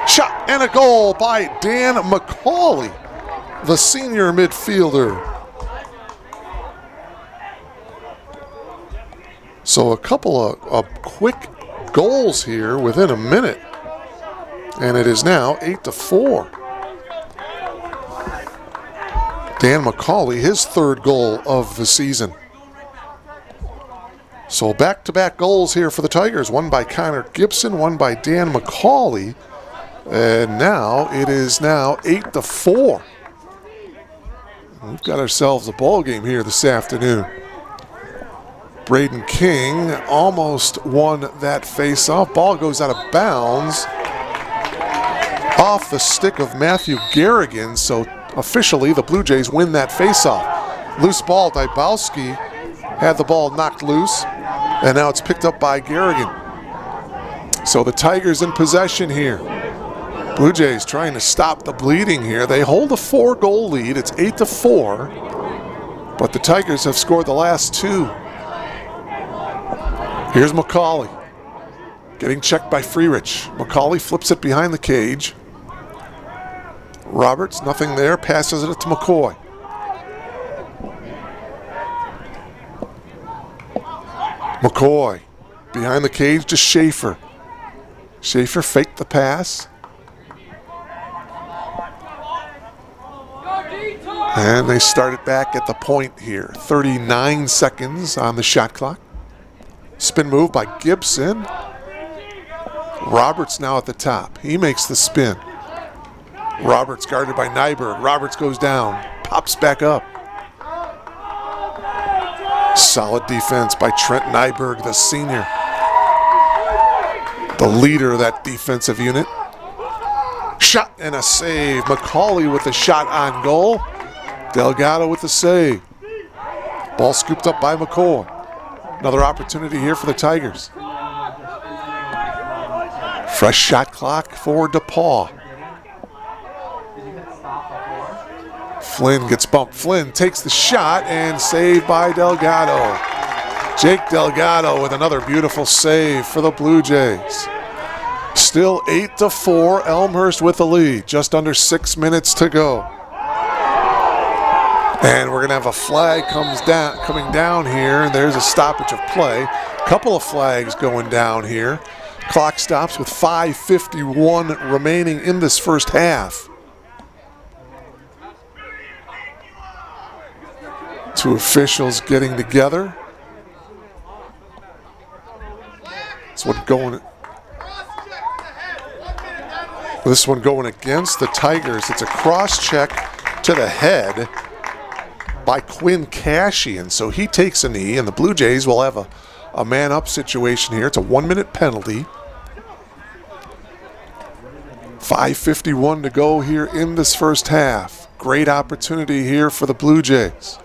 Shot and a goal by Dan McCauley, the senior midfielder. So a couple of quick goals here within a minute. And it is now 8-4. Dan McCauley, his third goal of the season. So back-to-back goals here for the Tigers. One by Connor Gibson, one by Dan McCauley. And now it is now 8-4. We've got ourselves a ball game here this afternoon. Braden King almost won that face-off. Ball goes out of bounds off the stick of Matthew Garrigan, so officially the Blue Jays win that face-off. Loose ball, Dybowski had the ball knocked loose, and now it's picked up by Garrigan. So the Tigers in possession here. Blue Jays trying to stop the bleeding here. They hold a 4-goal lead. It's 8-4, but the Tigers have scored the last 2. Here's McCauley, getting checked by Freerich. McCauley flips it behind the cage. Roberts, nothing there, passes it to McCoy. McCoy behind the cage to Schaefer. Schaefer faked the pass. And they start it back at the point here. 39 seconds on the shot clock. Spin move by Gibson. Roberts now at the top. He makes the spin. Roberts guarded by Nyberg. Roberts goes down. Pops back up. Solid defense by Trent Nyberg, the senior. The leader of that defensive unit. Shot and a save. McCauley with the shot on goal. Delgado with the save. Ball scooped up by McCoy. Another opportunity here for the Tigers. Fresh shot clock for DePauw. Flynn gets bumped. Flynn takes the shot and saved by Delgado. Jake Delgado with another beautiful save for the Blue Jays. Still 8-4, Elmhurst with the lead. Just under 6 minutes to go. And we're going to have a flag coming down here. And there's a stoppage of play. Couple of flags going down here. Clock stops with 5:51 remaining in this first half. Two officials getting together. This one going against the Tigers. It's a cross check to the head by Quinn Cashian. So he takes a knee, and the Blue Jays will have a man-up situation here. It's a 1-minute penalty. 5:51 to go here in this first half. Great opportunity here for the Blue Jays.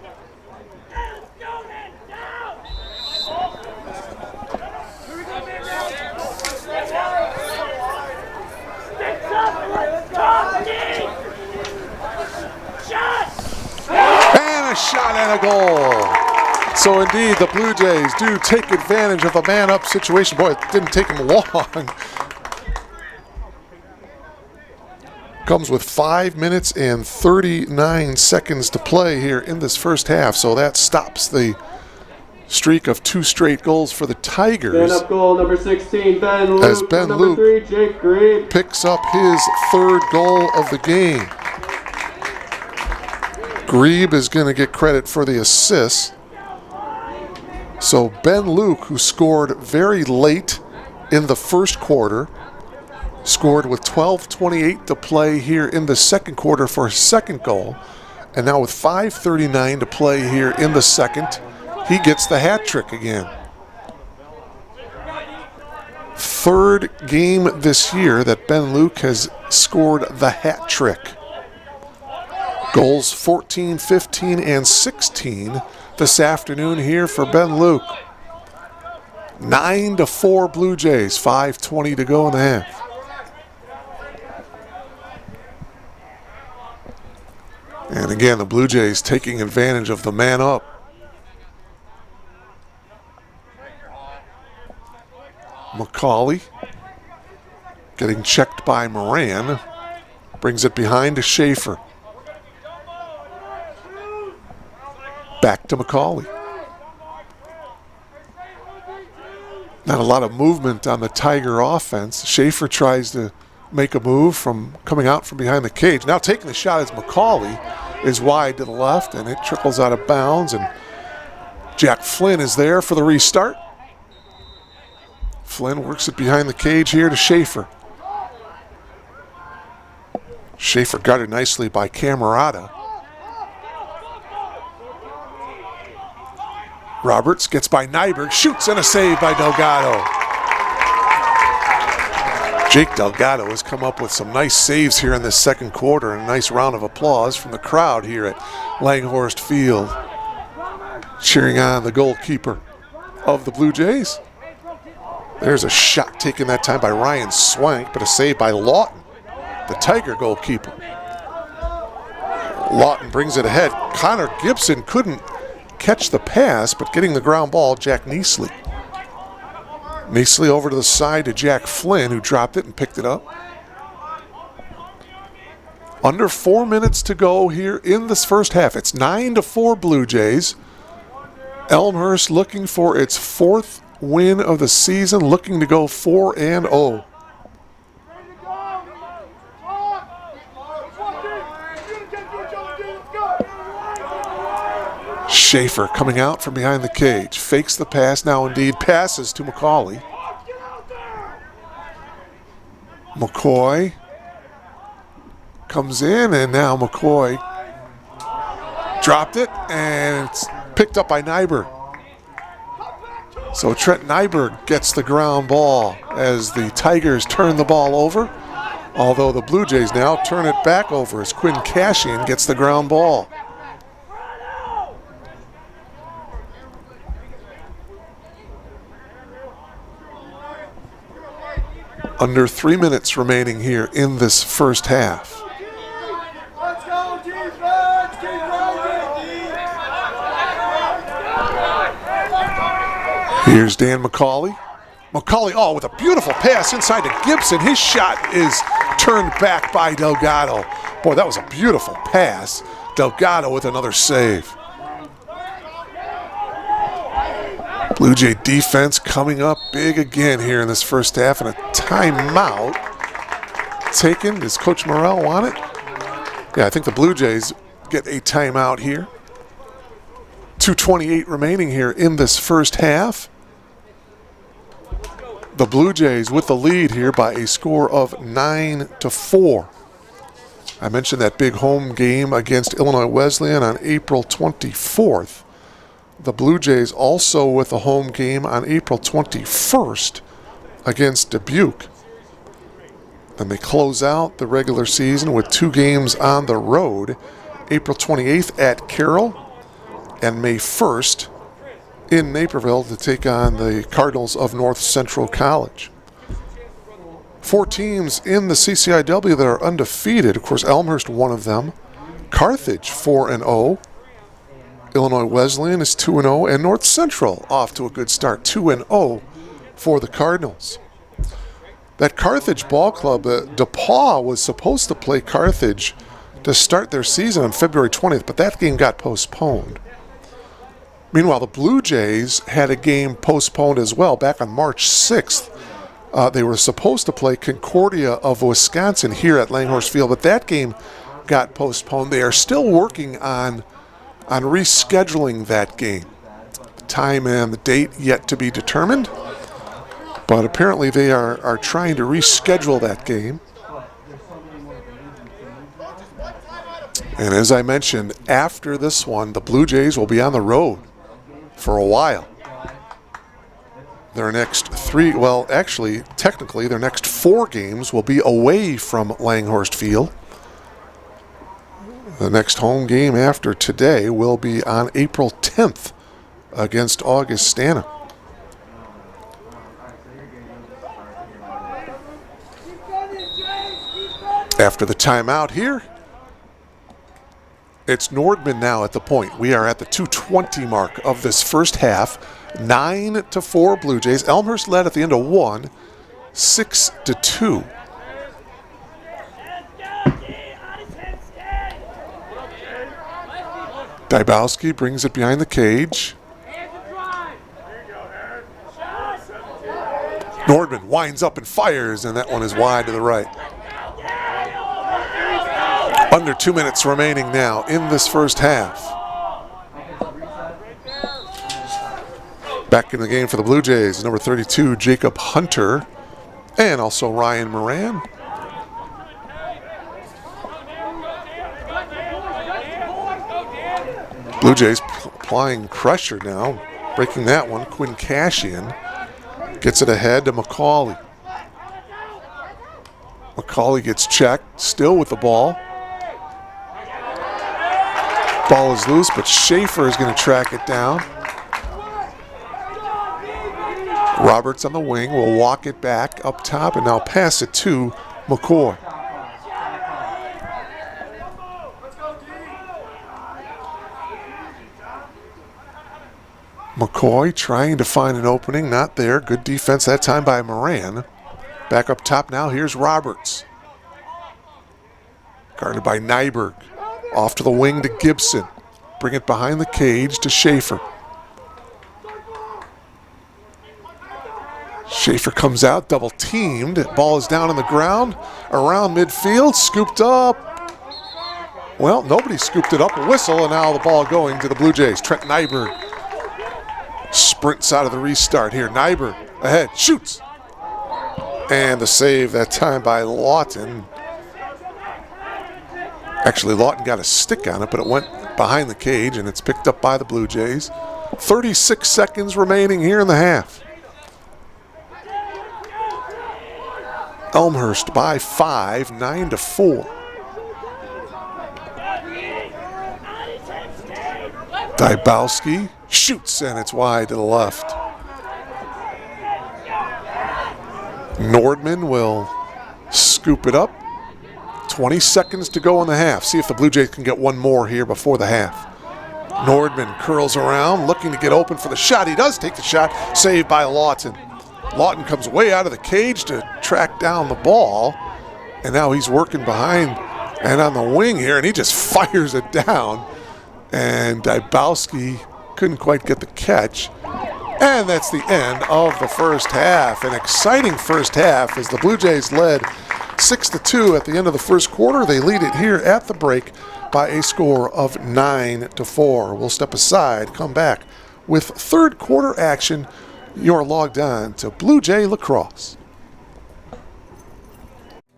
And a shot and a goal. So indeed, the Blue Jays do take advantage of the man-up situation. Boy, it didn't take them long. Comes with 5 minutes and 39 seconds to play here in this first half. So that stops the streak of 2 straight goals for the Tigers. Stand-up goal number 16, Ben Luke. As Ben number Luke 3, Jake Green. picks up his 3rd goal of the game. Grebe is going to get credit for the assist. So Ben Luke, who scored very late in the first quarter, scored with 12:28 to play here in the second quarter for his 2nd goal. And now with 5:39 to play here in the second, he gets the hat trick again. 3rd game this year that Ben Luke has scored the hat trick. Goals 14, 15, and 16 this afternoon here for Ben Luke. 9-4 Blue Jays, 5:20 to go in the half. And again, the Blue Jays taking advantage of the man up. McCauley getting checked by Moran. Brings it behind to Schaefer. Back to McCauley. Not a lot of movement on the Tiger offense. Schaefer tries to make a move from coming out from behind the cage. Now taking the shot as McCauley is wide to the left, and it trickles out of bounds, and Jack Flynn is there for the restart. Flynn works it behind the cage here to Schaefer. Schaefer guarded nicely by Camerata. Roberts gets by Nyberg, shoots, and a save by Delgado. Jake Delgado has come up with some nice saves here in this second quarter, and a nice round of applause from the crowd here at Langhorst Field, cheering on the goalkeeper of the Blue Jays. There's a shot taken that time by Ryan Swank, but a save by Lawton, the Tiger goalkeeper. Lawton brings it ahead. Connor Gibson couldn't catch the pass, but getting the ground ball, Jack Neasley. Neasley over to the side to Jack Flynn, who dropped it and picked it up. Under 4 minutes to go here in this first half. It's 9-4 Blue Jays. Elmhurst looking for its 4th win of the season, looking to go 4-0. Schaefer coming out from behind the cage, fakes the pass, now indeed passes to McCauley. McCoy comes in, and now McCoy dropped it, and it's picked up by Nyberg. So Trent Nyberg gets the ground ball as the Tigers turn the ball over, although the Blue Jays now turn it back over as Quinn Cashian gets the ground ball. Under 3 minutes remaining here in this first half. Here's Dan McCauley. McCauley, oh, with a beautiful pass inside to Gibson. His shot is turned back by Delgado. Boy, that was a beautiful pass. Delgado with another save. Blue Jay defense coming up big again here in this first half, and a timeout taken. Does Coach Morrell want it? Yeah, I think the Blue Jays get a timeout here. 2:28 remaining here in this first half. The Blue Jays with the lead here by a score of 9-4. I mentioned that big home game against Illinois Wesleyan on April 24th. The Blue Jays also with a home game on April 21st against Dubuque. Then they close out the regular season with 2 games on the road, April 28th at Carroll and May 1st in Naperville to take on the Cardinals of North Central College. 4 teams in the CCIW that are undefeated. Of course, Elmhurst, one of them. Carthage, 4-0. Illinois Wesleyan is 2-0, and North Central off to a good start, 2-0 for the Cardinals. That Carthage ball club, DePauw was supposed to play Carthage to start their season on February 20th, but that game got postponed. Meanwhile, the Blue Jays had a game postponed as well back on March 6th. They were supposed to play Concordia of Wisconsin here at Langhorse Field, but that game got postponed. They are still working on rescheduling that game. The time and the date yet to be determined, but apparently they are trying to reschedule that game. And as I mentioned, after this one, the Blue Jays will be on the road for a while. Their next 3, well, actually, technically, their next 4 games will be away from Langhorst Field. The next home game after today will be on April 10th against Augustana. After the timeout here, it's Nordman now at the point. We are at the 2:20 mark of this first half. 9-4 Blue Jays. Elmhurst led at the end of 1, 6-2. Dybowski brings it behind the cage. Nordman winds up and fires, and that one is wide to the right. Under 2 minutes remaining now in this first half. Back in the game for the Blue Jays, number 32, Jacob Hunter, and also Ryan Moran. Blue Jays applying pressure now, breaking that one. Quinn Cashian gets it ahead to McCauley. McCauley gets checked, still with the ball. Ball is loose, but Schaefer is going to track it down. Roberts on the wing will walk it back up top and now pass it to McCoy. McCoy trying to find an opening, not there. Good defense that time by Moran. Back up top now, here's Roberts. Guarded by Nyberg. Off to the wing to Gibson. Bring it behind the cage to Schaefer. Schaefer comes out, double teamed. Ball is down on the ground, around midfield, scooped up. Well, nobody scooped it up. A whistle, and now the ball going to the Blue Jays. Trent Nyberg sprints out of the restart here. Nyberg ahead, shoots. And the save that time by Lawton. Actually, Lawton got a stick on it, but it went behind the cage, and it's picked up by the Blue Jays. 36 seconds remaining here in the half. Elmhurst by 5, 9-4. Dybowski shoots, and it's wide to the left. Nordman will scoop it up. 20 seconds to go in the half. See if the Blue Jays can get one more here before the half. Nordman curls around, looking to get open for the shot. He does take the shot, saved by Lawton. Lawton comes way out of the cage to track down the ball, and now he's working behind and on the wing here, and he just fires it down. And Dybowski couldn't quite get the catch. And that's the end of the first half. An exciting first half as the Blue Jays led 6-2 at the end of the first quarter. They lead it here at the break by a score of 9-4. We'll step aside, come back with third quarter action. You're logged on to Blue Jay Lacrosse.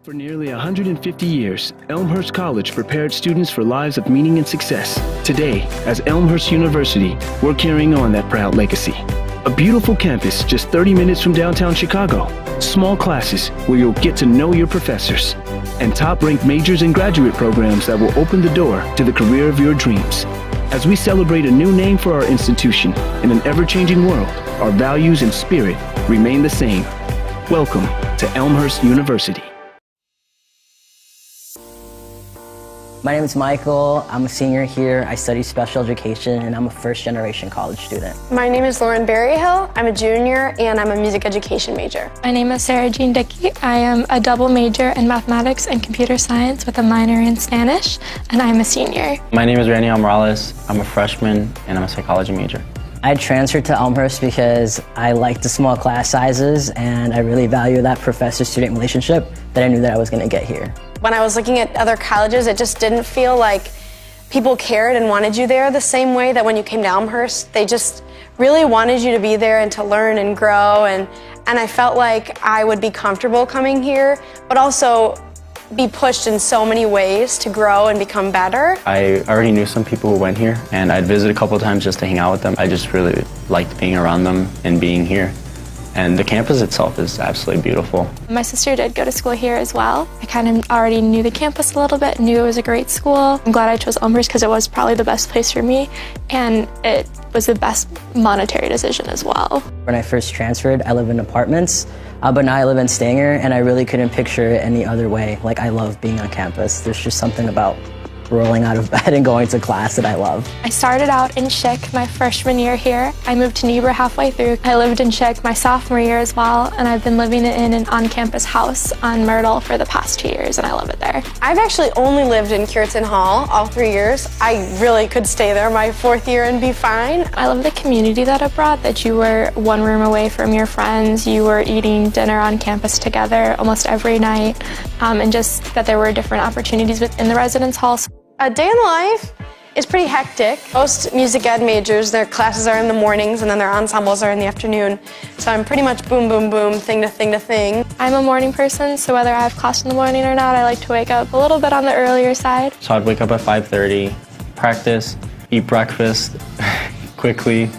For nearly 150 years, Elmhurst College prepared students for lives of meaning and success. Today, as Elmhurst University, we're carrying on that proud legacy. A beautiful campus just 30 minutes from downtown Chicago. Small classes where you'll get to know your professors. And top-ranked majors and graduate programs that will open the door to the career of your dreams. As we celebrate a new name for our institution in an ever-changing world, our values and spirit remain the same. Welcome to Elmhurst University. My name is Michael. I'm a senior here. I study special education, and I'm a first-generation college student. My name is Lauren Berryhill. I'm a junior, and I'm a music education major. My name is Sarah Jean Dickey. I am a double major in mathematics and computer science with a minor in Spanish, and I'm a senior. My name is Raniel Morales. I'm a freshman, and I'm a psychology major. I transferred to Elmhurst because I like the small class sizes, and I really value that professor-student relationship that I knew that I was going to get here. When I was looking at other colleges, it just didn't feel like people cared and wanted you there the same way that when you came to Elmhurst. They just really wanted you to be there and to learn and grow, and I felt like I would be comfortable coming here, but also be pushed in so many ways to grow and become better. I already knew some people who went here, and I'd visit a couple of times just to hang out with them. I just really liked being around them and being here. And the campus itself is absolutely beautiful. My sister did go to school here as well. I kind of already knew the campus a little bit, knew it was a great school. I'm glad I chose Elmhurst because it was probably the best place for me, and it was the best monetary decision as well. When I first transferred, I lived in apartments, but now I live in Stanger, and I really couldn't picture it any other way. Like, I love being on campus. There's just something about rolling out of bed and going to class that I love. I started out in Chick my freshman year here. I moved to Niebuhr halfway through. I lived in Chick my sophomore year as well, and I've been living in an on-campus house on Myrtle for the past 2 years, and I love it there. I've actually only lived in Cureton Hall all 3 years. I really could stay there my 4th year and be fine. I love the community that it brought, that you were one room away from your friends, you were eating dinner on campus together almost every night, and just that there were different opportunities within the residence halls. A day in the life is pretty hectic. Most music ed majors, their classes are in the mornings and then their ensembles are in the afternoon. So I'm pretty much boom, boom, boom, thing to thing to thing. I'm a morning person, so whether I have class in the morning or not, I like to wake up a little bit on the earlier side. So I'd wake up at 5:30, practice, eat breakfast quickly,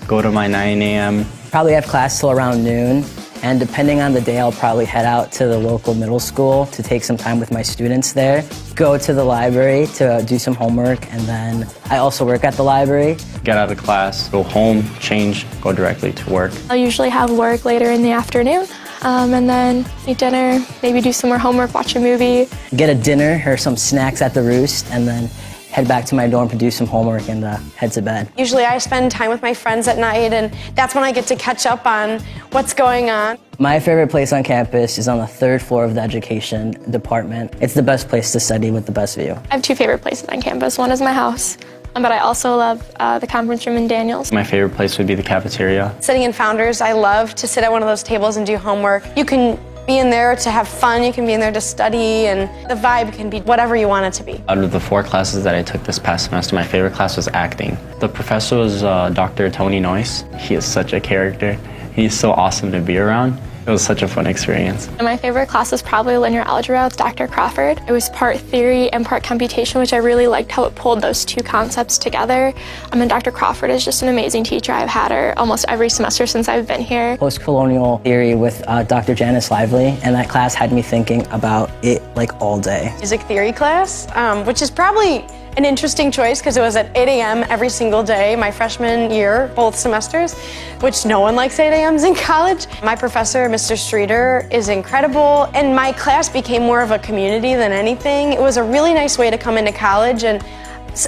go to my 9 a.m. Probably have class till around noon, and depending on the day, I'll probably head out to the local middle school to take some time with my students there, go to the library to do some homework, and then I also work at the library. Get out of class, go home, change, go directly to work. I'll usually have work later in the afternoon, and then eat dinner, maybe do some more homework, watch a movie. Get a dinner or some snacks at the Roost, and then head back to my dorm to do some homework and head to bed. Usually I spend time with my friends at night, and that's when I get to catch up on what's going on. My favorite place on campus is on the 3rd floor of the education department. It's the best place to study with the best view. I have 2 favorite places on campus. One is my house, but I also love the conference room in Daniels. My favorite place would be the cafeteria. Sitting in Founders, I love to sit at one of those tables and do homework. You can be in there to have fun, you can be in there to study, and the vibe can be whatever you want it to be. Out of the 4 classes that I took this past semester, my favorite class was acting. The professor was Dr. Tony Noyce. He is such a character. He's so awesome to be around. It was such a fun experience. And my favorite class was probably linear algebra with Dr. Crawford. It was part theory and part computation, which I really liked how it pulled those 2 concepts together. And Dr. Crawford is just an amazing teacher. I've had her almost every semester since I've been here. Post-colonial theory with Dr. Janice Lively, and that class had me thinking about it like all day. Music theory class, which is probably an interesting choice because it was at 8 a.m. every single day my freshman year, both semesters, which no one likes 8 a.m.s in college. My professor, Mr. Streeter, is incredible, and my class became more of a community than anything. It was a really nice way to come into college, and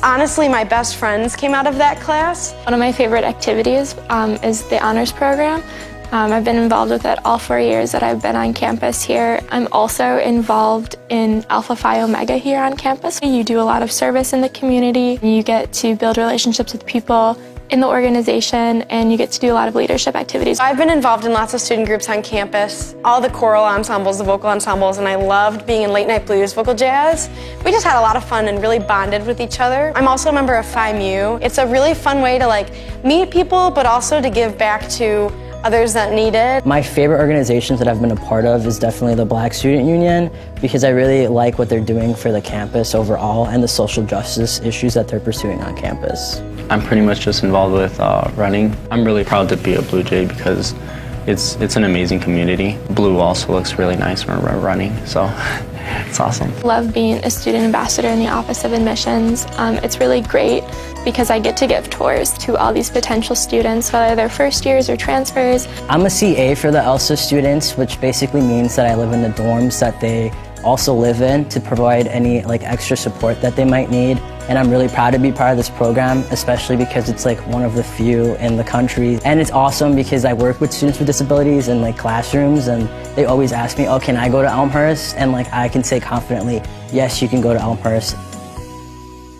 honestly, my best friends came out of that class. One of my favorite activities is the honors program. I've been involved with it all 4 years that I've been on campus here. I'm also involved in Alpha Phi Omega here on campus. You do a lot of service in the community. You get to build relationships with people in the organization, and you get to do a lot of leadership activities. I've been involved in lots of student groups on campus, all the choral ensembles, the vocal ensembles, and I loved being in late night blues, vocal jazz. We just had a lot of fun and really bonded with each other. I'm also a member of Phi Mu. It's a really fun way to meet people, but also to give back to others that need it. My favorite organizations that I've been a part of is definitely the Black Student Union, because I really like what they're doing for the campus overall and the social justice issues that they're pursuing on campus. I'm pretty much just involved with running. I'm really proud to be a Blue Jay because it's an amazing community. Blue also looks really nice when we're running, so it's awesome. Love being a student ambassador in the Office of Admissions. It's really great because I get to give tours to all these potential students, whether they're first years or transfers. I'm a CA for the ELSA students, which basically means that I live in the dorms that they also live in to provide any extra support that they might need. And I'm really proud to be part of this program, especially because it's one of the few in the country. And it's awesome because I work with students with disabilities in classrooms, and they always ask me, oh, can I go to Elmhurst? And I can say confidently, yes, you can go to Elmhurst.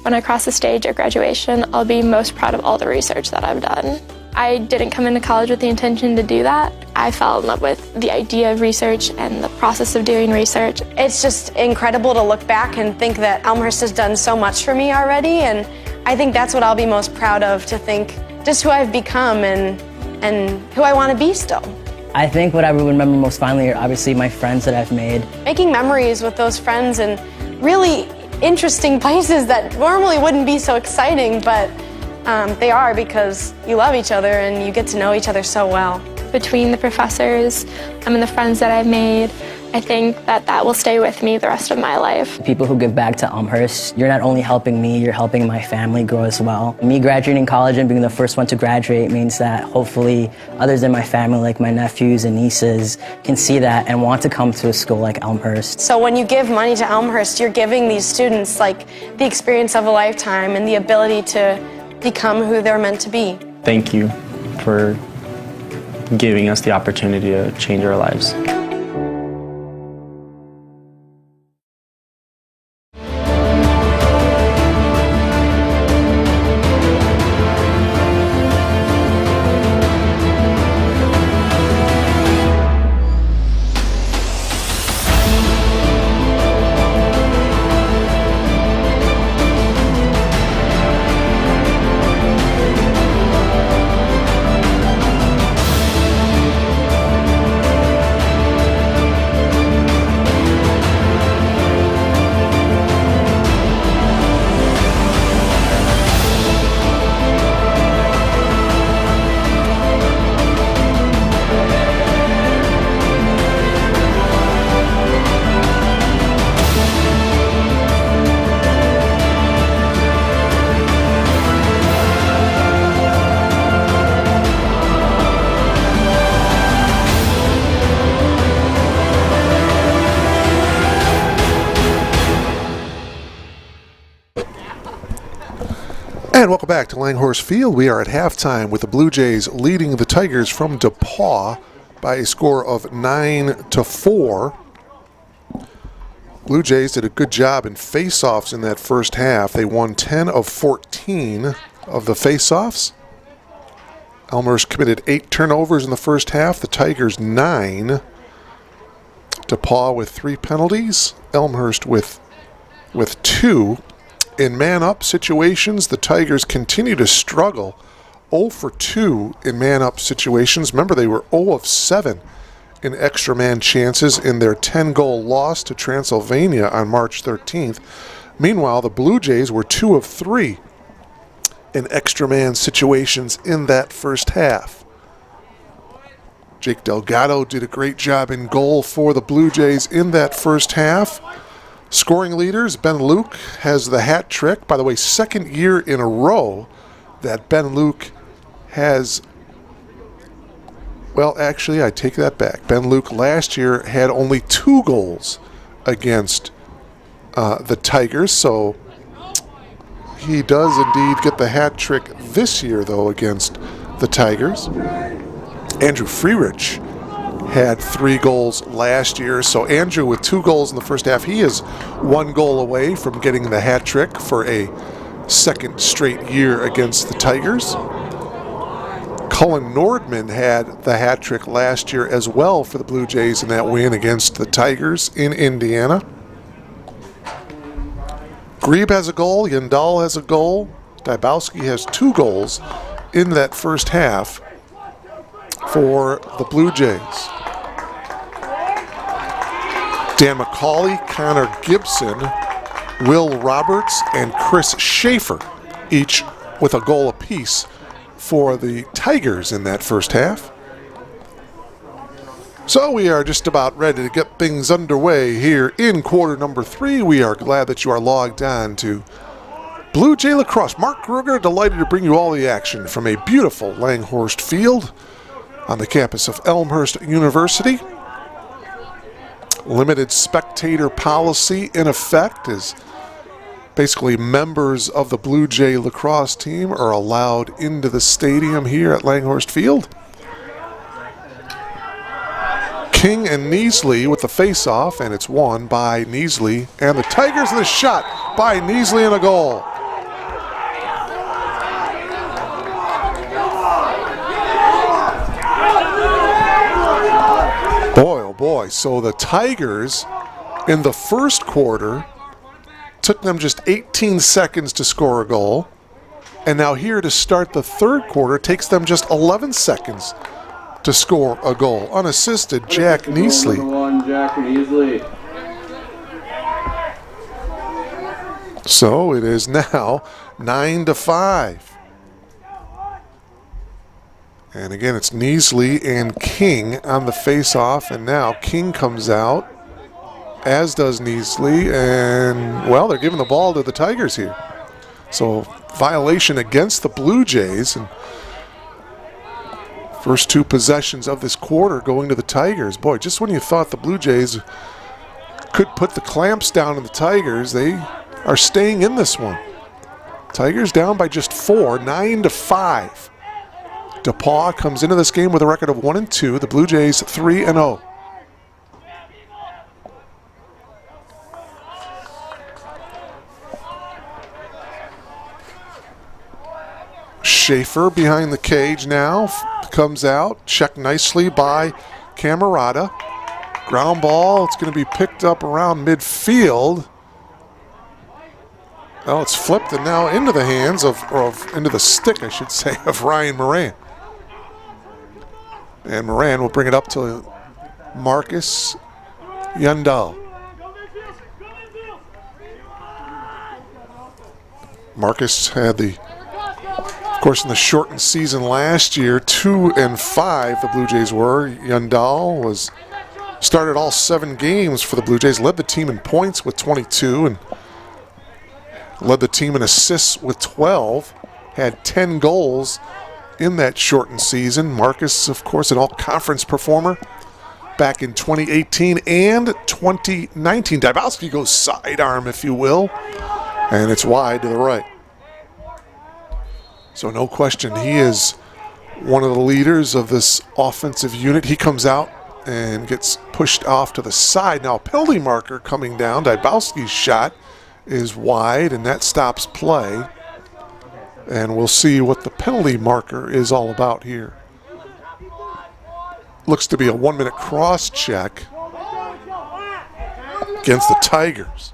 When I cross the stage at graduation, I'll be most proud of all the research that I've done. I didn't come into college with the intention to do that. I fell in love with the idea of research and the process of doing research. It's just incredible to look back and think that Elmhurst has done so much for me already, and I think that's what I'll be most proud of, to think just who I've become and who I want to be still. I think what I would remember most fondly are obviously my friends that I've made. Making memories with those friends in really interesting places that normally wouldn't be so exciting, but they are because you love each other and you get to know each other so well. Between the professors and the friends that I've made, I think that will stay with me the rest of my life. People who give back to Elmhurst, you're not only helping me, you're helping my family grow as well. Me graduating college and being the first one to graduate means that hopefully others in my family, like my nephews and nieces, can see that and want to come to a school like Elmhurst. So when you give money to Elmhurst, you're giving these students the experience of a lifetime and the ability to become who they're meant to be. Thank you for giving us the opportunity to change our lives. And welcome back to Langhorse Field. We are at halftime with the Blue Jays leading the Tigers from DePauw by a score of 9-4. Blue Jays did a good job in face-offs in that first half. They won 10 of 14 of the face-offs. Elmhurst committed 8 turnovers in the first half. The Tigers 9. DePauw with 3 penalties. Elmhurst with 2. In man-up situations, the Tigers continue to struggle. 0 for 2 in man-up situations. Remember, they were 0 of 7 in extra man chances in their 10-goal loss to Transylvania on March 13th. Meanwhile, the Blue Jays were 2 of 3 in extra man situations in that first half. Jake Delgado did a great job in goal for the Blue Jays in that first half. Scoring leaders, Ben Luke has the hat trick. By the way, second year in a row that Ben Luke has. Well, actually, I take that back. Ben Luke last year had only 2 goals against the Tigers, so he does indeed get the hat trick this year, though, against the Tigers. Andrew Freerich had 3 goals last year, so Andrew with 2 goals in the first half, he is 1 goal away from getting the hat trick for a second straight year against the Tigers. Cullen Nordman had the hat trick last year as well for the Blue Jays in that win against the Tigers in Indiana. Grebe has a goal, Yandal has a goal, Dybowski has 2 goals in that first half for the Blue Jays. Dan McCauley, Connor Gibson, Will Roberts, and Chris Schaefer, each with a goal apiece for the Tigers in that first half. So we are just about ready to get things underway here in quarter number 3. We are glad that you are logged on to Blue Jay Lacrosse. Mark Kruger, delighted to bring you all the action from a beautiful Langhorst Field on the campus of Elmhurst University. Limited spectator policy in effect is basically members of the Blue Jay Lacrosse team are allowed into the stadium here at Langhorst Field. King and Neasley with the face-off, and it's won by Neasley. And the Tigers with a shot by Neasley and a goal. Boy, oh boy. So the Tigers in the first quarter took them just 18 seconds to score a goal. And now here to start the third quarter takes them just 11 seconds to score a goal. Unassisted, Jack Neasley. Jack Neasley. So it is now 9-5. And again, it's Neasley and King on the face-off. And now King comes out, as does Neasley, and, well, they're giving the ball to the Tigers here. So violation against the Blue Jays, and first 2 possessions of this quarter going to the Tigers. Boy, just when you thought the Blue Jays could put the clamps down on the Tigers, they are staying in this one. Tigers down by just 4, 9-5. DePauw comes into this game with a record of 1-2. The Blue Jays 3-0. Schaefer behind the cage now, comes out, checked nicely by Camerata. Ground ball, it's going to be picked up around midfield. Well, it's flipped and now into the hands of into the stick, I should say, of Ryan Moran. And Moran will bring it up to Marcus Yandal. Marcus had the, of course, in the shortened season last year, 2-5 the Blue Jays were. Yandal started all 7 games for the Blue Jays, led the team in points with 22, and led the team in assists with 12, had 10 goals in that shortened season. Marcus, of course, an all-conference performer back in 2018 and 2019. Dybowski goes sidearm, if you will, and it's wide to the right. So no question, he is one of the leaders of this offensive unit. He comes out and gets pushed off to the side. Now, penalty marker coming down. Dybowski's shot is wide, and that stops play. And we'll see what the penalty marker is all about here. Looks to be a 1-minute cross check against the Tigers.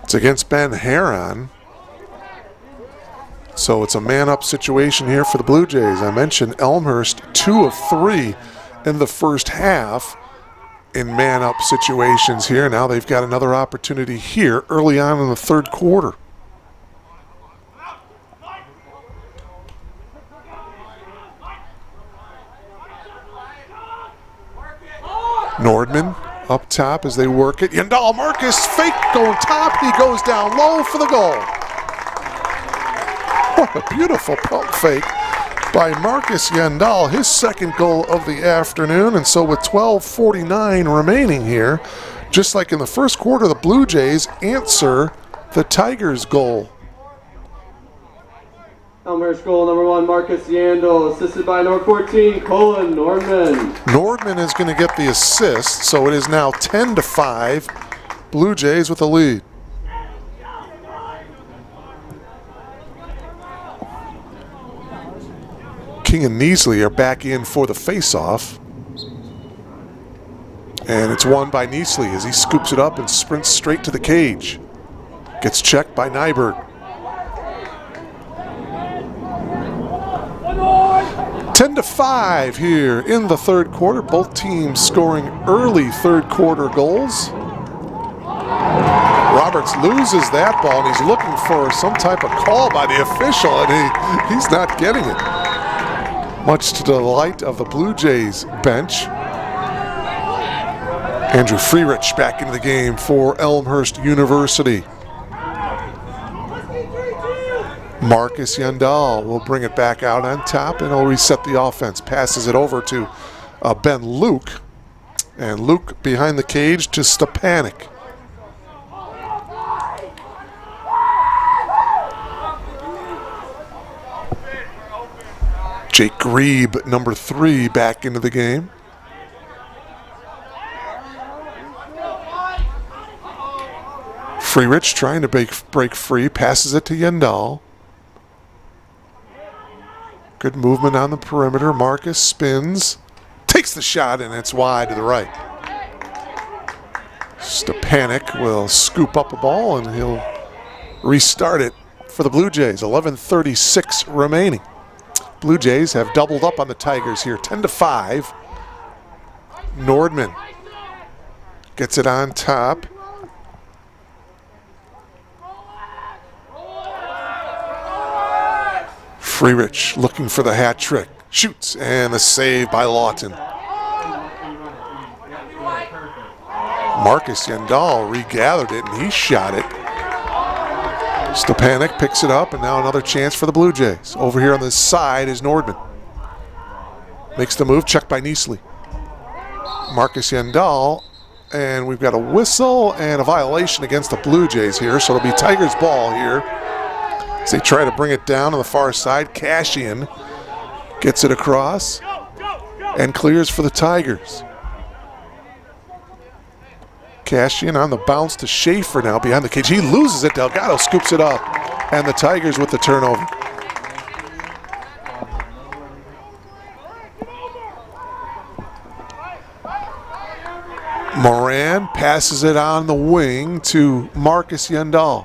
It's against Ben Heron. So it's a man-up situation here for the Blue Jays. I mentioned Elmhurst 2 of 3 in the first half in man-up situations here. Now they've got another opportunity here early on in the third quarter. Nordman up top as they work it. Yandal Marcus fake going top. He goes down low for the goal. What a beautiful pump fake by Marcus Yandal, his second goal of the afternoon. And so with 12:49 remaining here, just like in the first quarter, the Blue Jays answer the Tigers' goal. Elmhurst goal number 1, Marcus Yandel, assisted by number 14, Colin Nordman. Nordman is going to get the assist, so it is now 10-5, Blue Jays with the lead. King and Neasley are back in for the face-off. And it's won by Neasley as he scoops it up and sprints straight to the cage. Gets checked by Nyberg. 10-5 here in the third quarter. Both teams scoring early third quarter goals. Roberts loses that ball, and he's looking for some type of call by the official, and he's not getting it. Much to the delight of the Blue Jays bench. Andrew Freerich back into the game for Elmhurst University. Marcus Yandal will bring it back out on top, and he'll reset the offense. Passes it over to Ben Luke. And Luke behind the cage to Stepanek. Jake Grebe, number 3, back into the game. Freerich trying to break free, passes it to Yandal. Good movement on the perimeter. Marcus spins, takes the shot, and it's wide to the right. Stepanek will scoop up a ball, and he'll restart it for the Blue Jays. 11:36 remaining. Blue Jays have doubled up on the Tigers here, 10-5. Nordman gets it on top. Freerich looking for the hat trick. Shoots, and the save by Lawton. Marcus Yandal regathered it, and he shot it. Stepanek picks it up, and now another chance for the Blue Jays. Over here on the side is Nordman. Makes the move, checked by Neasley. Marcus Yandal, and we've got a whistle and a violation against the Blue Jays here, so it'll be Tigers' ball here. As they try to bring it down on the far side, Cashian gets it across and clears for the Tigers. Cashian on the bounce to Schaefer now behind the cage. He loses it. Delgado scoops it up, and the Tigers with the turnover. Moran passes it on the wing to Marcus Yandal.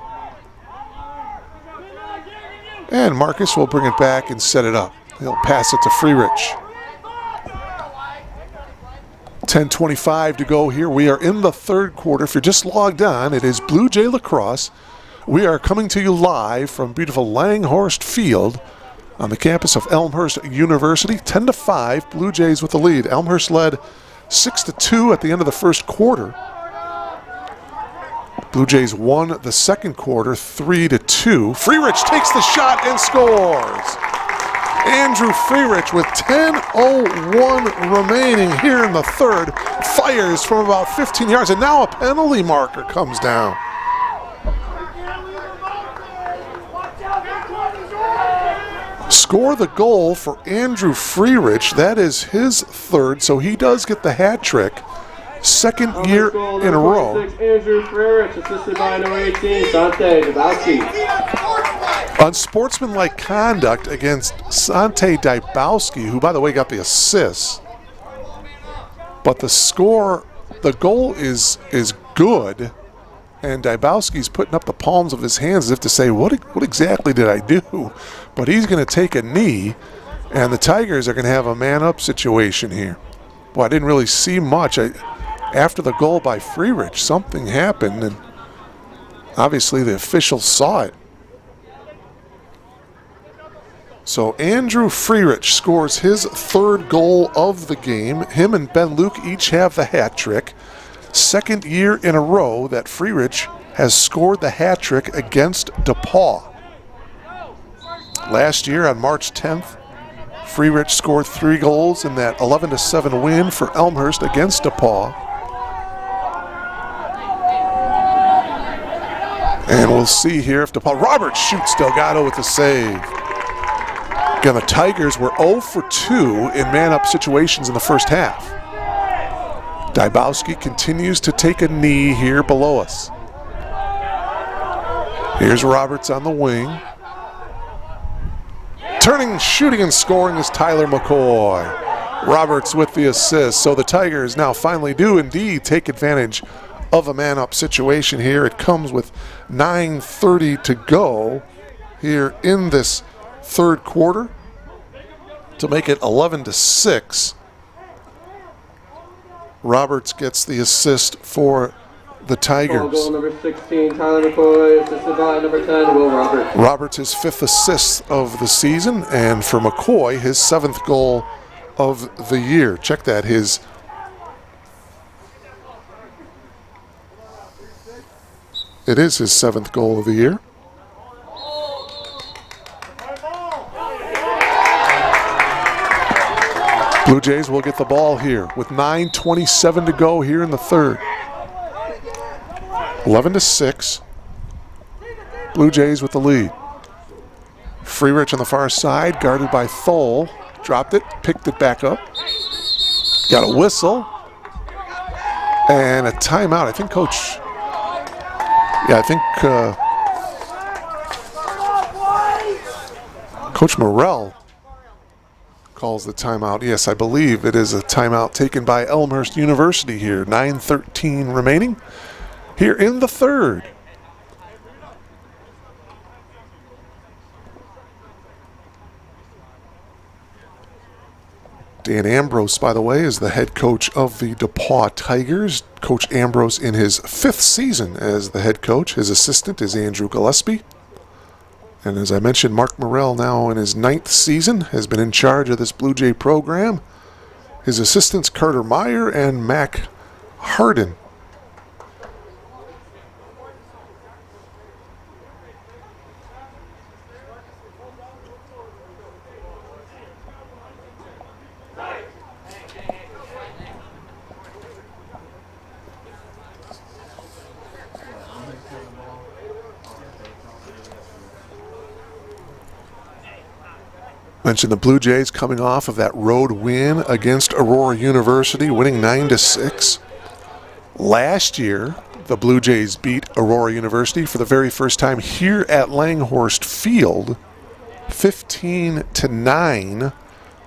And Marcus will bring it back and set it up. He'll pass it to Freerich. 10:25 to go here. We are in the third quarter. If you're just logged on, it is Blue Jay Lacrosse. We are coming to you live from beautiful Langhorst Field on the campus of Elmhurst University. 10-5, Blue Jays with the lead. Elmhurst led 6-2 at the end of the first quarter. Blue Jays won the second quarter 3-2. Freerich takes the shot and scores. Andrew Freerich with 10:01 remaining here in the third. Fires from about 15 yards, and now a penalty marker comes down. score the goal for Andrew Freerich. That is his third, so he does get the hat trick. Second year in a row. Andrew Freerich, assisted by number 18, Sante Dabowski. Unsportsmanlike conduct against Sante Dybowski, who, by the way, got the assist. But the score, the goal is good, and Dybowski's putting up the palms of his hands as if to say, what exactly did I do? But he's going to take a knee, and the Tigers are going to have a man-up situation here. Well, I didn't really see much. After the goal by Freerich, something happened, and obviously the officials saw it. So Andrew Freerich scores his third goal of the game. Him and Ben Luke each have the hat trick. Second year in a row that Freerich has scored the hat trick against DePauw. Last year on March 10th, Freerich scored 3 goals in that 11-7 win for Elmhurst against DePauw. And we'll see here if DePauw. Roberts shoots Delgado with the save. Again, the Tigers were 0 for 2 in man-up situations in the first half. Dybowski continues to take a knee here below us. Here's Roberts on the wing. Turning, shooting, and scoring is Tyler McCoy. Roberts with the assist. So the Tigers now finally do indeed take advantage of a man-up situation here. It comes with 9:30 to go here in this third quarter to make it 11-6. Roberts gets the assist for the Tigers. Goal number 16, Tyler McCoy, assisted by number 10, Will Roberts. Roberts his 5th assist of the season, and for McCoy, his 7th goal of the year. Check that, it is his 7th goal of the year. Blue Jays will get the ball here with 9:27 to go here in the third. 11-6. Blue Jays with the lead. Freerich on the far side, guarded by Thole. Dropped it, picked it back up. Got a whistle. And a timeout. I think Coach... Coach Morrell calls the timeout. Yes, I believe it is a timeout taken by Elmhurst University here. 9:13 remaining here in the third. Dan Ambrose, by the way, is the head coach of the DePauw Tigers. Coach Ambrose in his 5th season as the head coach. His assistant is Andrew Gillespie. And as I mentioned, Mark Morrell, now in his 9th season, has been in charge of this Blue Jay program. His assistants, Carter Meyer and Mac Harden. Mentioned the Blue Jays coming off of that road win against Aurora University, winning 9-6. Last year, the Blue Jays beat Aurora University for the very first time here at Langhorst Field. 15-9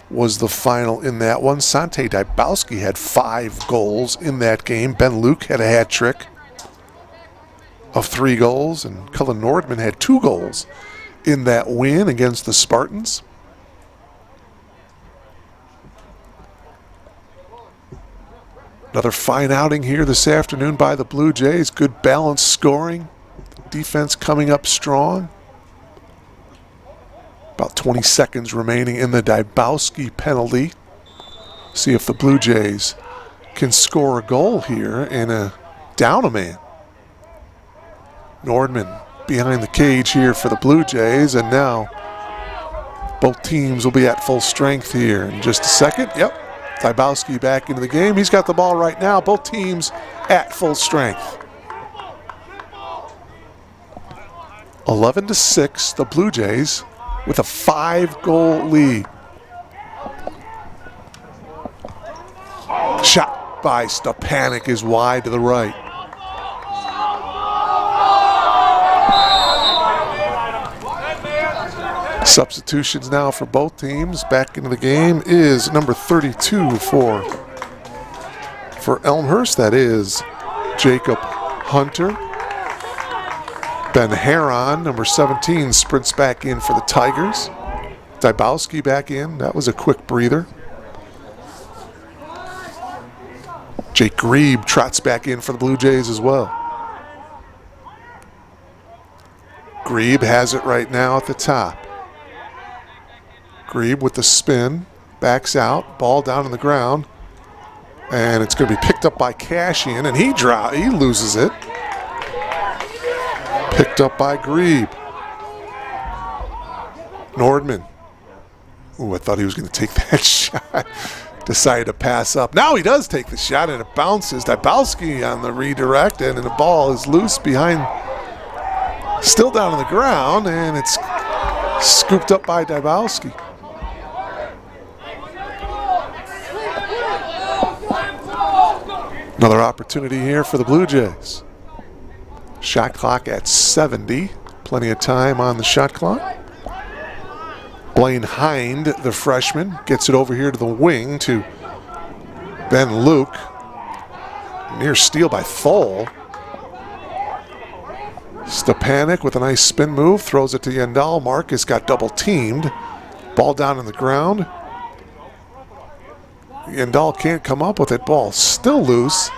was the final in that one. Sante Dybowski had 5 goals in that game. Ben Luke had a hat trick of 3 goals, and Cullen Nordman had 2 goals in that win against the Spartans. Another fine outing here this afternoon by the Blue Jays. Good balanced scoring. Defense coming up strong. About 20 seconds remaining in the Dybowski penalty. See if the Blue Jays can score a goal here and down a man. Nordman behind the cage here for the Blue Jays, and now both teams will be at full strength here in just a second. Yep. Dybowski back into the game. He's got the ball right now. Both teams at full strength. 11-6, the Blue Jays with a 5-goal lead. Shot by Stepanek is wide to the right. Substitutions now for both teams. Back into the game is number 32 for Elmhurst. That is Jacob Hunter. Ben Heron, number 17, sprints back in for the Tigers. Dybowski back in. That was a quick breather. Jake Grebe trots back in for the Blue Jays as well. Grebe has it right now at the top. Grebe with the spin, backs out, ball down on the ground, and it's going to be picked up by Cashian, and he loses it. Picked up by Grebe. Nordman. Ooh, I thought he was going to take that shot. Decided to pass up. Now he does take the shot, and it bounces. Dybowski on the redirect, and the ball is loose behind, still down on the ground, and it's scooped up by Dybowski. Another opportunity here for the Blue Jays. Shot clock at 70. Plenty of time on the shot clock. Blaine Hind, the freshman, gets it over here to the wing to Ben Luke. Near steal by Thole. Stepanek with a nice spin move, throws it to Yandal. Marcus got double teamed. Ball down on the ground. Yandal can't come up with it. Ball still loose.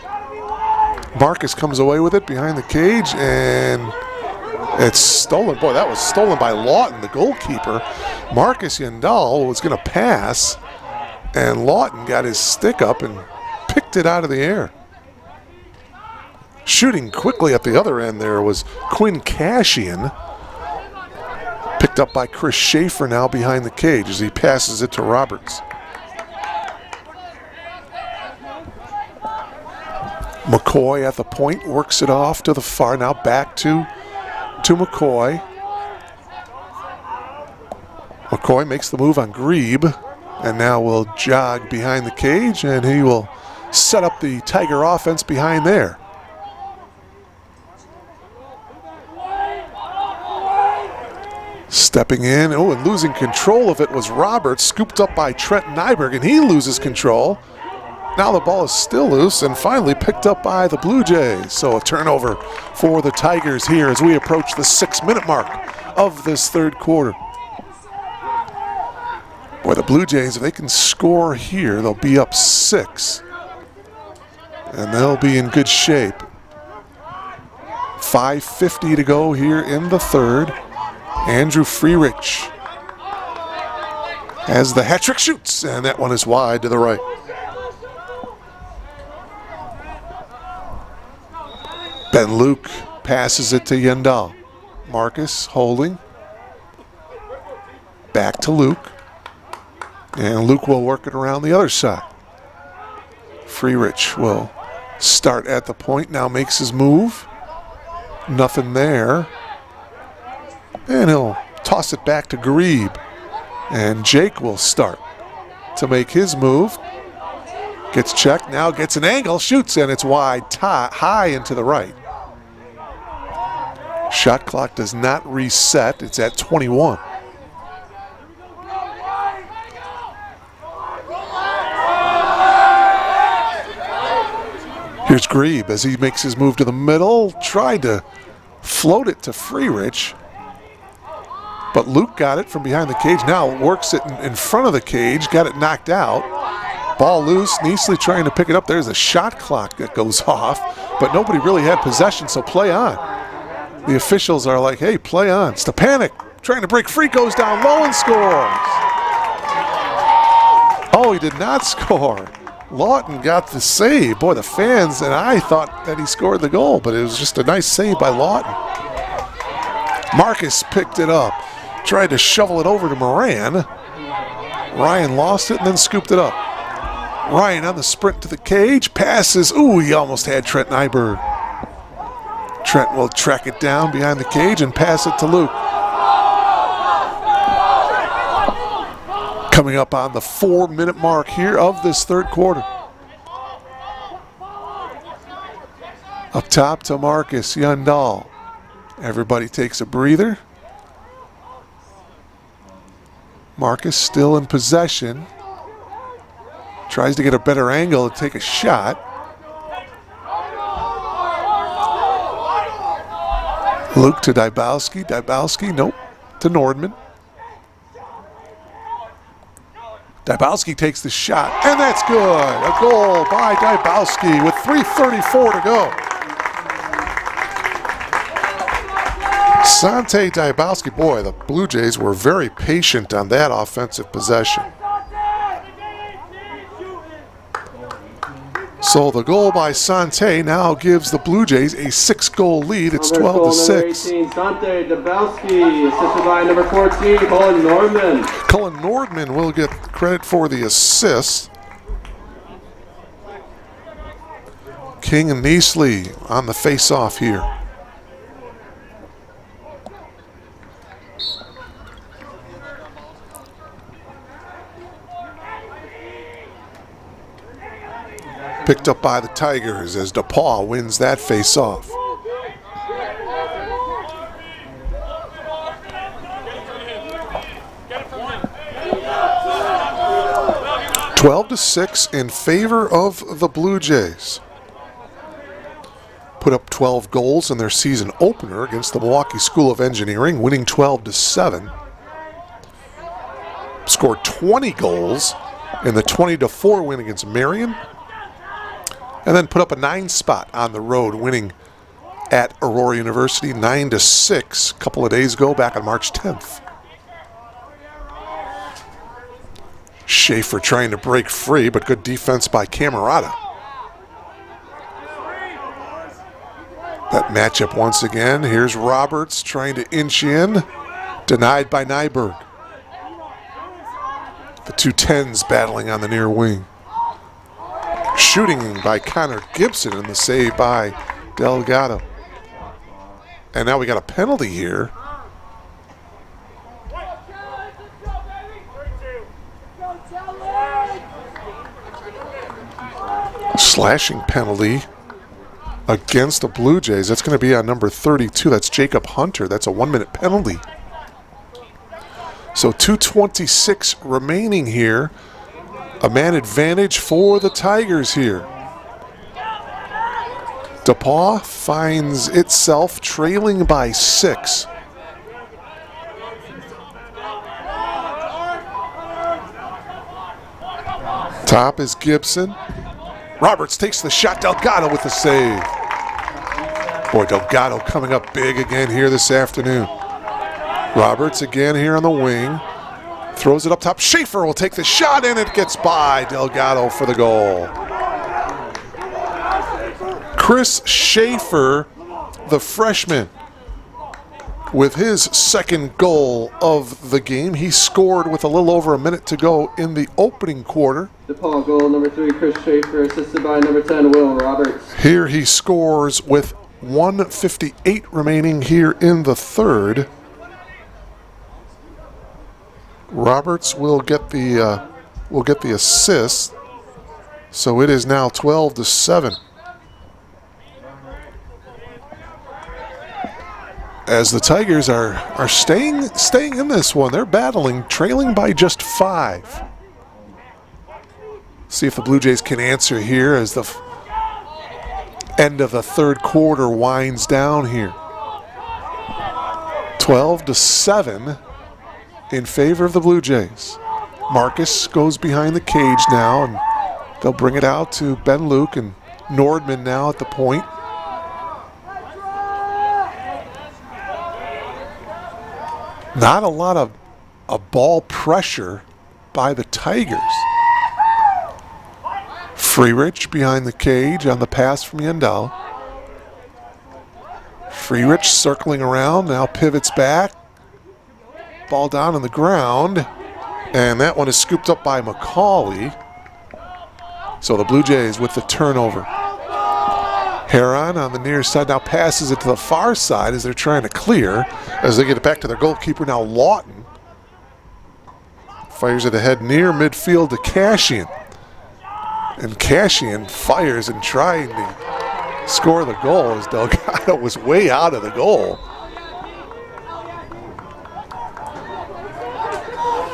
Marcus comes away with it behind the cage, and it's stolen. Boy, that was stolen by Lawton, the goalkeeper. Marcus Yandal was going to pass, and Lawton got his stick up and picked it out of the air. Shooting quickly at the other end there was Quinn Cashian. Picked up by Chris Schaefer now behind the cage as he passes it to Roberts. McCoy at the point, works it off to the far, now back to McCoy. McCoy makes the move on Grebe, and now will jog behind the cage, and he will set up the Tiger offense behind there. Stepping in, and losing control of it was Roberts, scooped up by Trent Nyberg, and he loses control. Now the ball is still loose and finally picked up by the Blue Jays. So a turnover for the Tigers here as we approach the 6-minute mark of this third quarter. Boy, the Blue Jays, if they can score here, they'll be up 6. And they'll be in good shape. 5:50 to go here in the third. Andrew Freerich as the hat trick shoots, and that one is wide to the right. Ben Luke passes it to Yandal. Marcus holding. Back to Luke. And Luke will work it around the other side. Freerich will start at the point, now makes his move. Nothing there. And he'll toss it back to Grebe. And Jake will start to make his move. Gets checked, now gets an angle, shoots, and it's wide, high and to the right. Shot clock does not reset. It's at 21. Here's Grebe as he makes his move to the middle. Tried to float it to Freerich. But Luke got it from behind the cage. Now works it in front of the cage. Got it knocked out. Ball loose. Neasley trying to pick it up. There's a shot clock that goes off. But nobody really had possession, so play on. The officials are like, hey, play on. Stepanek trying to break free, goes down low and scores. Oh, he did not score. Lawton got the save. Boy, the fans and I thought that he scored the goal, but it was just a nice save by Lawton. Marcus picked it up, tried to shovel it over to Moran. Ryan lost it and then scooped it up. Ryan on the sprint to the cage, passes. Ooh, he almost had Trent Nyberg. Trent will track it down behind the cage and pass it to Luke. coming up on the 4-minute mark here of this third quarter. Up top to Marcus Yandal. Everybody takes a breather. Marcus still in possession. Tries to get a better angle to take a shot. Luke to Dybowski. Dybowski, nope, to Nordman. Dybowski takes the shot, and that's good. A goal by Dybowski with 3:34 to go. Sante Dybowski, boy, the Blue Jays were very patient on that offensive possession. So the goal by Sante now gives the Blue Jays a 6-goal lead. It's 12-6. Sante Dybowski, assisted by number 14, Cullen Nordman. Cullen Nordman will get credit for the assist. King and Neasley on the face-off here. Picked up by the Tigers as DePauw wins that face-off. (12-6) in favor of the Blue Jays. Put up 12 goals in their season opener against the Milwaukee School of Engineering, winning 12-7. Scored 20 goals in the 20-4 win against Marion. And then put up a 9 spot on the road, winning at Aurora University 9-6 a couple of days ago, back on March 10th. Schaefer trying to break free, but good defense by Camerata. That matchup once again. Here's Roberts trying to inch in, denied by Nyberg. The two 10s battling on the near wing. Shooting by Connor Gibson and the save by Delgado. And now we got a penalty here. Slashing penalty against the Blue Jays. That's going to be on number 32. That's Jacob Hunter. That's a 1-minute penalty. So 2:26 remaining here. A man advantage for the Tigers here. DePauw finds itself trailing by 6. Top is Gibson. Roberts takes the shot. Delgado with the save. Boy, Delgado coming up big again here this afternoon. Roberts again here on the wing. Throws it up top. Schaefer will take the shot, and it gets by Delgado for the goal. Chris Schaefer, the freshman, with his second goal of the game. He scored with a little over a minute to go in the opening quarter. DePauw goal number 3, Chris Schaefer, assisted by number 10, Will Roberts. Here he scores with 1:58 remaining here in the third. Roberts will get the assist, so it is now 12-7. As the Tigers are staying in this one, they're battling, trailing by just 5. See if the Blue Jays can answer here as the end of the third quarter winds down here. 12-7. In favor of the Blue Jays. Marcus goes behind the cage now, and they'll bring it out to Ben Luke and Nordman now at the point. Not a lot of ball pressure by the Tigers. Freerich behind the cage on the pass from Yandel. Freerich circling around, now pivots back. Ball down on the ground, and that one is scooped up by McCauley. So the Blue Jays with the turnover. Heron on the near side now passes it to the far side as they're trying to clear, as they get it back to their goalkeeper now, Lawton. Fires it ahead near midfield to Cashian. And Cashian fires and trying to score the goal as Delgado was way out of the goal.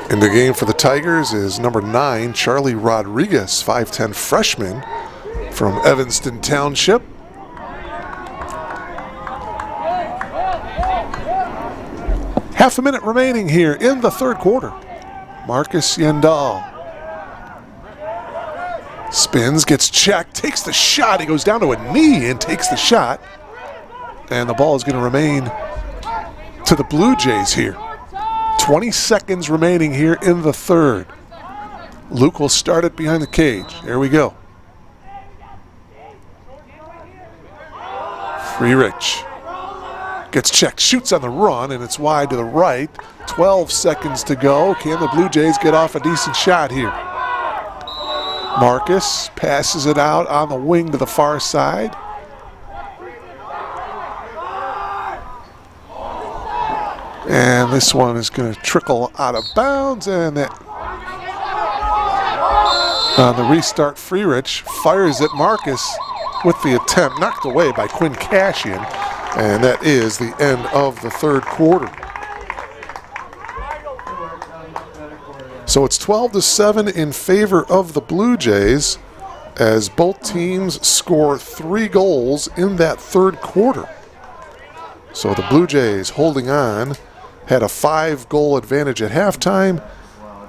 In the game for the Tigers is number 9, Charlie Rodriguez, 5'10" freshman from Evanston Township. Half a minute remaining here in the third quarter. Marcus Yendall spins, gets checked, takes the shot. He goes down to a knee and takes the shot. And the ball is going to remain to the Blue Jays here. 20 seconds remaining here in the third. Luke will start it behind the cage. Here we go. Freerich gets checked, shoots on the run, and it's wide to the right. 12 seconds to go. Can the Blue Jays get off a decent shot here? Marcus passes it out on the wing to the far side. And this one is going to trickle out of bounds, and that on the restart, Freerich fires at Marcus with the attempt, knocked away by Quinn Cashian, and that is the end of the third quarter. So it's 12-7 in favor of the Blue Jays as both teams score 3 goals in that third quarter. So the Blue Jays holding on, had a 5-goal advantage at halftime,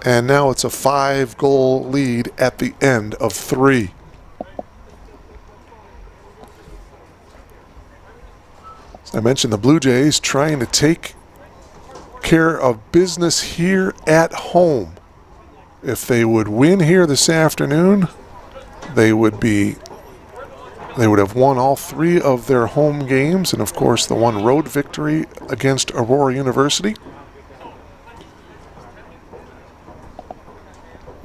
and now it's a 5-goal lead at the end of 3. As I mentioned, the Blue Jays trying to take care of business here at home. If they would win here this afternoon, they would have won all 3 of their home games, and of course the one road victory against Aurora University.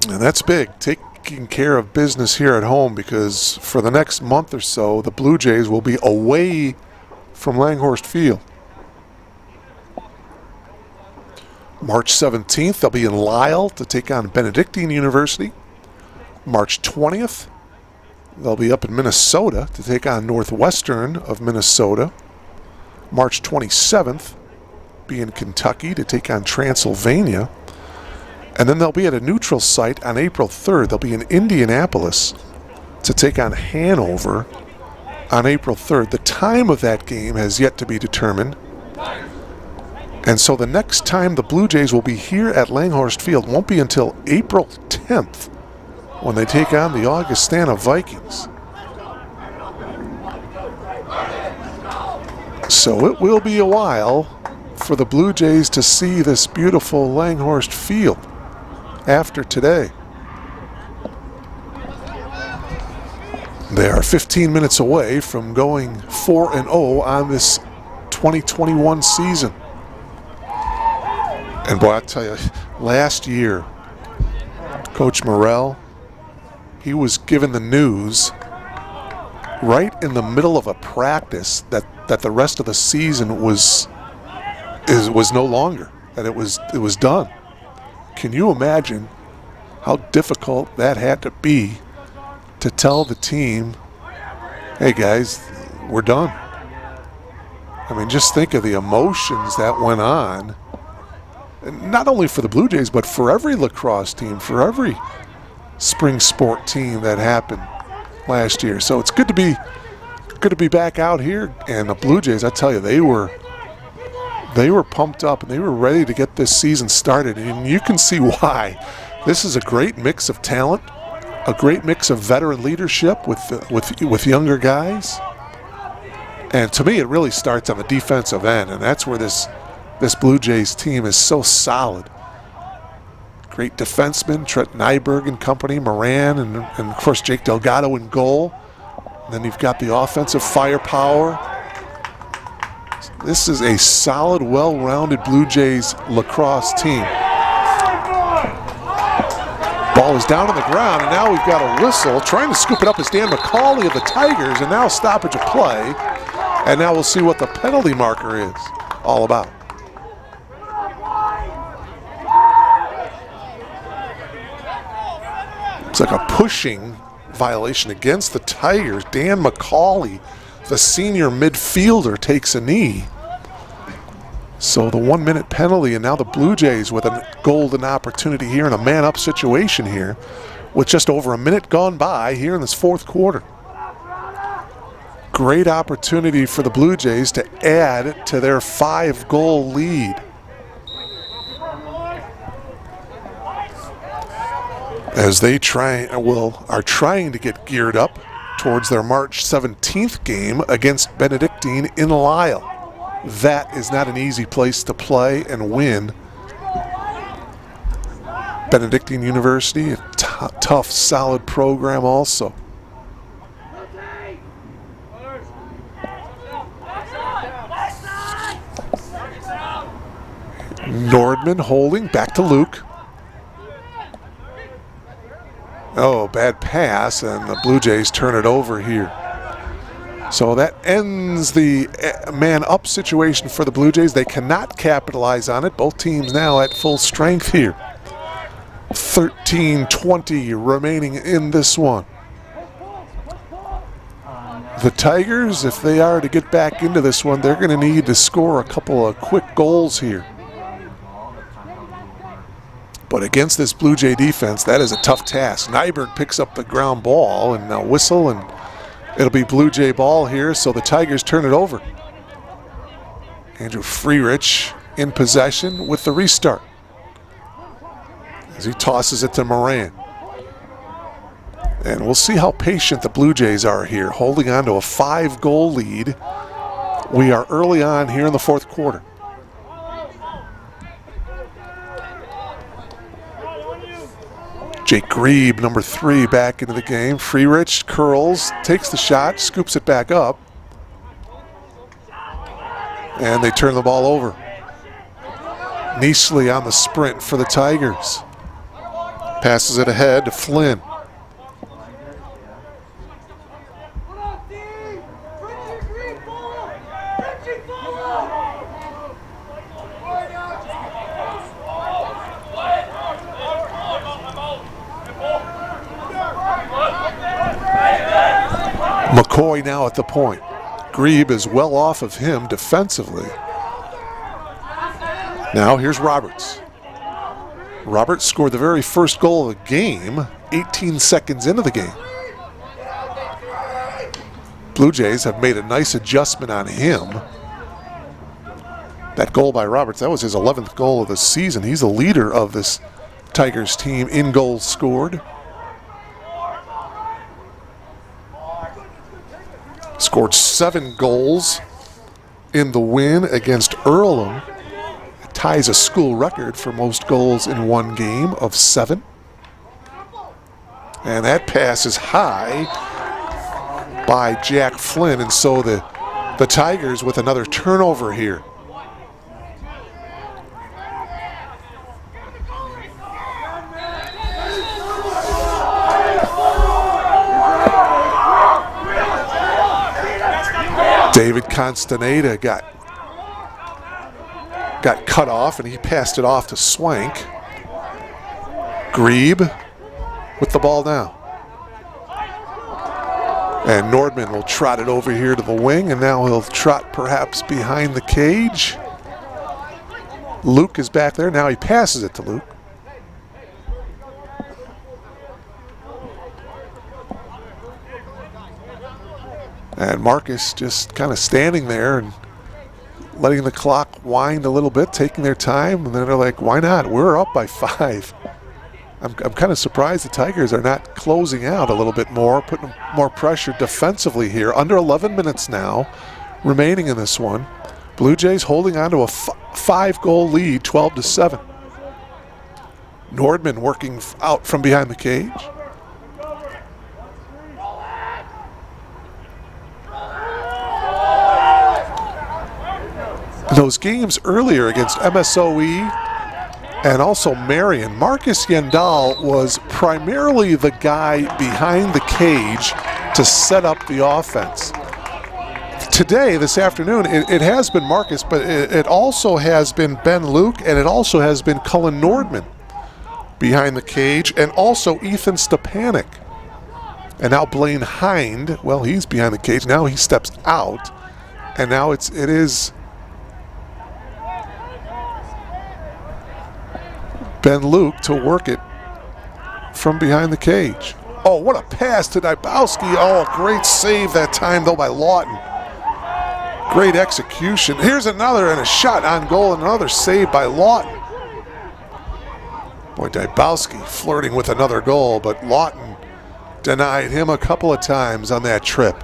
And that's big, taking care of business here at home, because for the next month or so, the Blue Jays will be away from Langhorst Field. March 17th, they'll be in Lisle to take on Benedictine University. March 20th, they'll be up in Minnesota to take on Northwestern of Minnesota. March 27th, be in Kentucky to take on Transylvania. And then they'll be at a neutral site on April 3rd. They'll be in Indianapolis to take on Hanover on April 3rd. The time of that game has yet to be determined. And so the next time the Blue Jays will be here at Langhorst Field won't be until April 10th when they take on the Augustana Vikings. So it will be a while for the Blue Jays to see this beautiful Langhorst Field after today. They are 15 minutes away from going 4-0 on this 2021 season. And boy, I tell you, last year, Coach Morrell, he was given the news right in the middle of a practice that the rest of the season was no longer, that it was done. Can you imagine how difficult that had to be to tell the team, hey guys, we're done? I mean, just think of the emotions that went on, not only for the Blue Jays, but for every lacrosse team, for every spring sport team that happened last year. So it's good to be back out here. And the Blue Jays, I tell you, they were pumped up and they were ready to get this season started. And you can see why. This is a great mix of talent, a great mix of veteran leadership with younger guys. And to me, it really starts on the defensive end, and that's where this Blue Jays team is so solid. Great defensemen, Trent Nyberg and company, Moran, and of course Jake Delgado in goal. And then you've got the offensive firepower. This is a solid, well-rounded Blue Jays lacrosse team. Ball is down on the ground, and now we've got a whistle. Trying to scoop it up is Dan McCauley of the Tigers, and now stoppage of play. And now we'll see what the penalty marker is all about. It's like a pushing violation against the Tigers. Dan McCauley, the senior midfielder, takes a knee. So the 1 minute penalty, and now the Blue Jays with a golden opportunity here in a man-up situation here with just over a minute gone by here in this fourth quarter. Great opportunity for the Blue Jays to add to their 5-goal lead. As they are trying to get geared up towards their March 17th game against Benedictine in Lisle. That is not an easy place to play and win. Benedictine University, a tough, solid program also. Nordman holding, back to Luke. Oh, bad pass, and the Blue Jays turn it over here. So that ends the man-up situation for the Blue Jays. They cannot capitalize on it. Both teams now at full strength here. 13:20 remaining in this one. The Tigers, if they are to get back into this one, they're going to need to score a couple of quick goals here. But against this Blue Jay defense, that is a tough task. Nyberg picks up the ground ball and now whistle, and it'll be Blue Jay ball here, so the Tigers turn it over. Andrew Freerich in possession with the restart as he tosses it to Moran. And we'll see how patient the Blue Jays are here, holding on to a 5-goal lead. We are early on here in the fourth quarter. Jake Grebe, number 3, back into the game. Freerich curls, takes the shot, scoops it back up. And they turn the ball over. Neasley on the sprint for the Tigers. Passes it ahead to Flynn. McCoy now at the point. Grebe is well off of him defensively. Now here's Roberts. Roberts scored the very first goal of the game 18 seconds into the game. Blue Jays have made a nice adjustment on him. That goal by Roberts, that was his 11th goal of the season. He's the leader of this Tigers team in goals scored. Scored 7 goals in the win against Earlham. It ties a school record for most goals in one game of 7. And that pass is high by Jack Flynn, and so the Tigers with another turnover here. David Constaneda got cut off, and he passed it off to Swank. Grebe with the ball now. And Nordman will trot it over here to the wing, and now he'll trot perhaps behind the cage. Luke is back there. Now he passes it to Luke. And Marcus just kind of standing there and letting the clock wind a little bit, taking their time, and then they're like, why not? We're up by 5. I'm kind of surprised the Tigers are not closing out a little bit more, putting more pressure defensively here. Under 11 minutes now remaining in this one. Blue Jays holding on to a 5-goal lead, 12-7. Nordman working out from behind the cage. Those games earlier against MSOE and also Marion, Marcus Yandal was primarily the guy behind the cage to set up the offense. Today, this afternoon, it has been Marcus, but it also has been Ben Luke, and it also has been Cullen Nordman behind the cage, and also Ethan Stepanek. And now Blaine Hind, well, he's behind the cage. Now he steps out, and now it is Ben Luke to work it from behind the cage. Oh, what a pass to Dybowski. Oh, great save that time, though, by Lawton. Great execution. Here's another, and a shot on goal, and another save by Lawton. Boy, Dybowski flirting with another goal, but Lawton denied him a couple of times on that trip.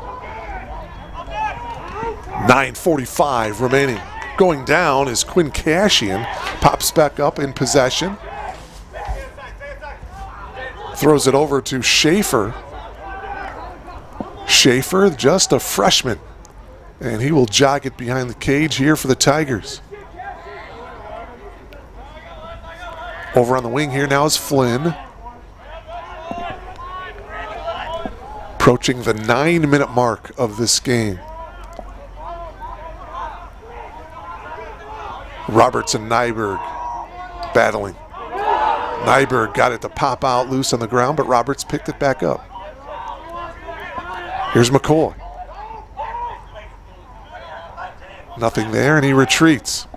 9:45 remaining. Going down is Quinn Cashian. Pops back up in possession. Throws it over to Schaefer. Schaefer, just a freshman. And he will jog it behind the cage here for the Tigers. Over on the wing here now is Flynn. Approaching the 9-minute mark of this game. Roberts and Nyberg battling. Nyberg got it to pop out loose on the ground, but Roberts picked it back up. Here's McCoy. Nothing there, and he retreats.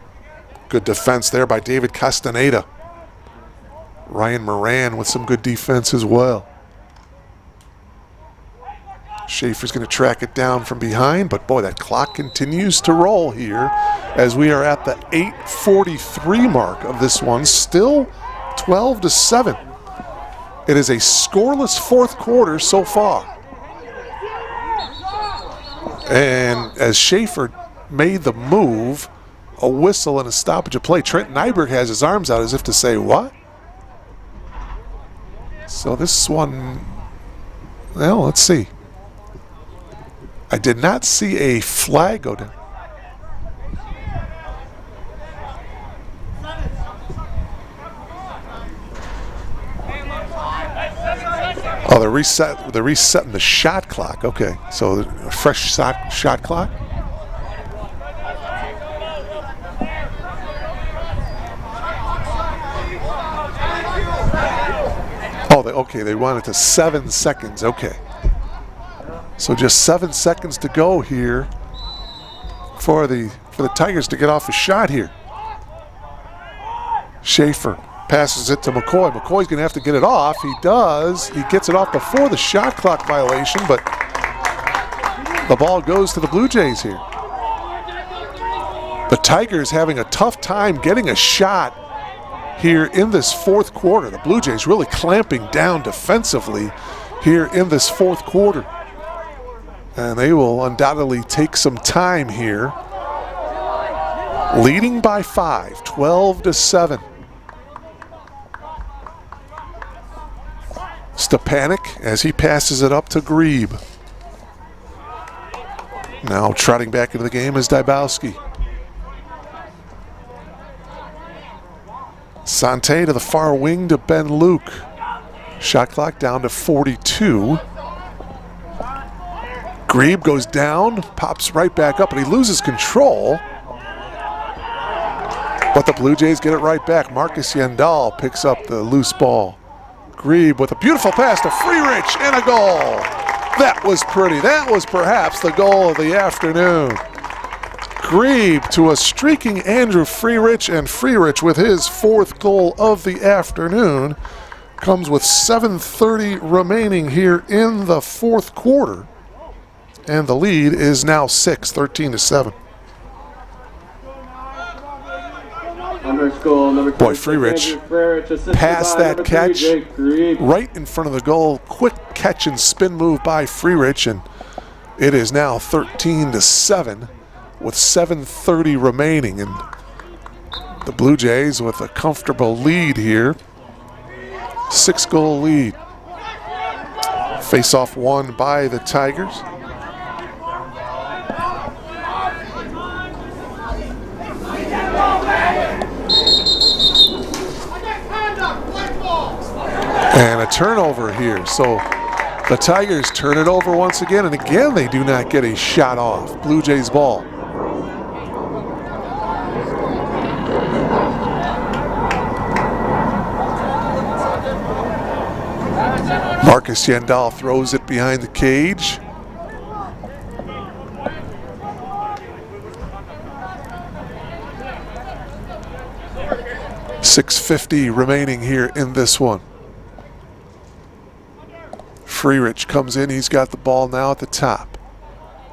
Good defense there by David Castaneda. Ryan Moran with some good defense as well. Schaefer's going to track it down from behind, but boy, that clock continues to roll here as we are at the 8:43 mark of this one. Still 12-7. It is a scoreless fourth quarter so far. And as Schaefer made the move, a whistle and a stoppage of play. Trent Nyberg has his arms out as if to say, what? So this one, well, let's see. I did not see a flag go down. Oh, they're resetting the shot clock. Okay, so a fresh shot clock. Oh, they want it to 7 seconds. Okay. So just 7 seconds to go here for the Tigers to get off a shot here. Schaefer passes it to McCoy. McCoy's going to have to get it off. He does. He gets it off before the shot clock violation, but the ball goes to the Blue Jays here. The Tigers having a tough time getting a shot here in this fourth quarter. The Blue Jays really clamping down defensively here in this fourth quarter. And they will undoubtedly take some time here. Leading by 5, 12-7. Stepanek as he passes it up to Grebe. Now trotting back into the game is Dybowski. Sante to the far wing to Ben Luke. Shot clock down to 42. Grebe goes down, pops right back up, and he loses control. But the Blue Jays get it right back. Marcus Yandal picks up the loose ball. Grebe with a beautiful pass to Freerich and a goal. That was pretty. That was perhaps the goal of the afternoon. Grebe to a streaking Andrew Freerich, and Freerich with his fourth goal of the afternoon comes with 7:30 remaining here in the fourth quarter. And the lead is now 6, 13-7. Boy, Freerich passed that catch right in front of the goal. Quick catch and spin move by Freerich, and it is now 13-7 with 7:30 remaining. And the Blue Jays with a comfortable lead here. 6-goal lead. Face-off won by the Tigers. And a turnover here. So the Tigers turn it over once again, and again they do not get a shot off. Blue Jays ball. Marcus Yandal throws it behind the cage. .650 remaining here in this one. Freerich comes in. He's got the ball now at the top.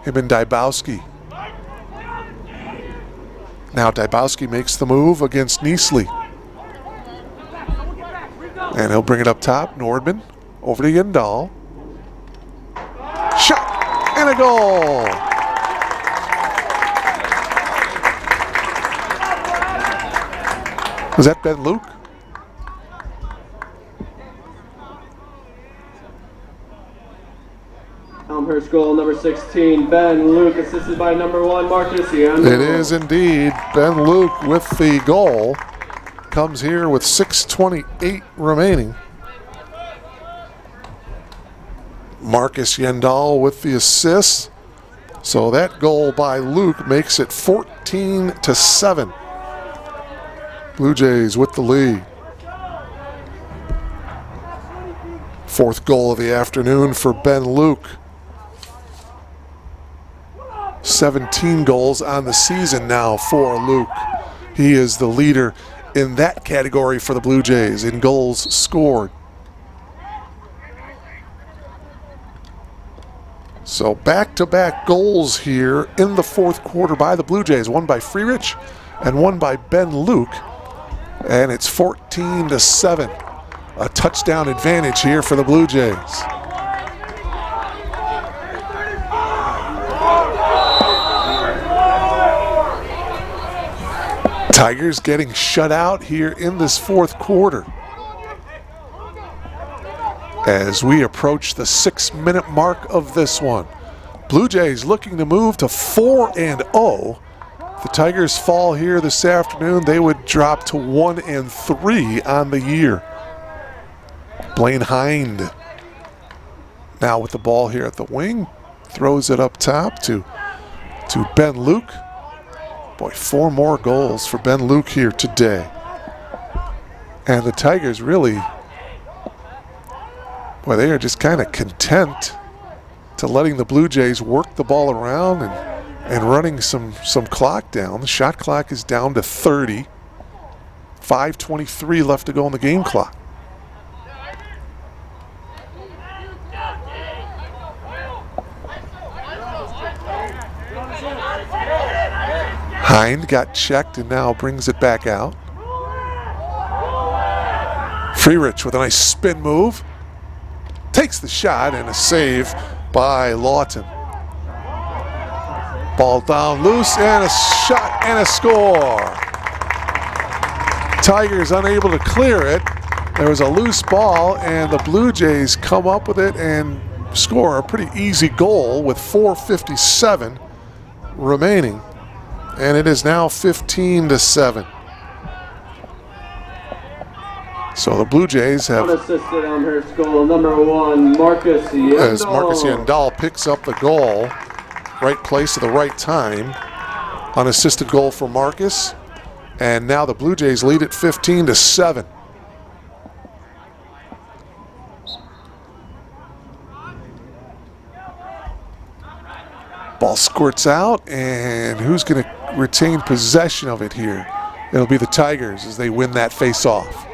Him and Dybowski. Now Dybowski makes the move against Neasley. And he'll bring it up top. Nordman over to Yandal. Shot and a goal. Was that Ben Luke? Elmhurst goal number 16, Ben Luke, assisted by number 1, Marcus Yandel. It is indeed Ben Luke with the goal. Comes here with 6:28 remaining. Marcus Yandal with the assist. So that goal by Luke makes it 14-7. Blue Jays with the lead. Fourth goal of the afternoon for Ben Luke. 17 goals on the season now for Luke. He is the leader in that category for the Blue Jays in goals scored. So back-to-back goals here in the fourth quarter by the Blue Jays. One by Freerich and one by Ben Luke. And it's 14-7. A touchdown advantage here for the Blue Jays. Tigers getting shut out here in this fourth quarter. As we approach the 6-minute mark of this one. Blue Jays looking to move to 4-0. If the Tigers fall here this afternoon, they would drop to 1-3 on the year. Blaine Hind now with the ball here at the wing. Throws it up top to Ben Luke. Boy, 4 more goals for Ben Luke here today. And the Tigers really, boy, they are just kind of content to letting the Blue Jays work the ball around and running some clock down. The shot clock is down to 30. 5:23 left to go on the game clock. Hind got checked and now brings it back out. Freerich with a nice spin move. Takes the shot and a save by Lawton. Ball down loose and a shot and a score. Tigers unable to clear it. There was a loose ball and the Blue Jays come up with it and score a pretty easy goal with 4:57 remaining. And it is now 15-7. So the Blue Jays have, unassisted Elmhurst goal number 1, Marcus Yandel. as Marcus Yandal picks up the goal, right place at the right time. Unassisted goal for Marcus. And now the Blue Jays lead at 15-7. Ball squirts out, and who's going to retain possession of it here? It'll be the Tigers as they win that face-off.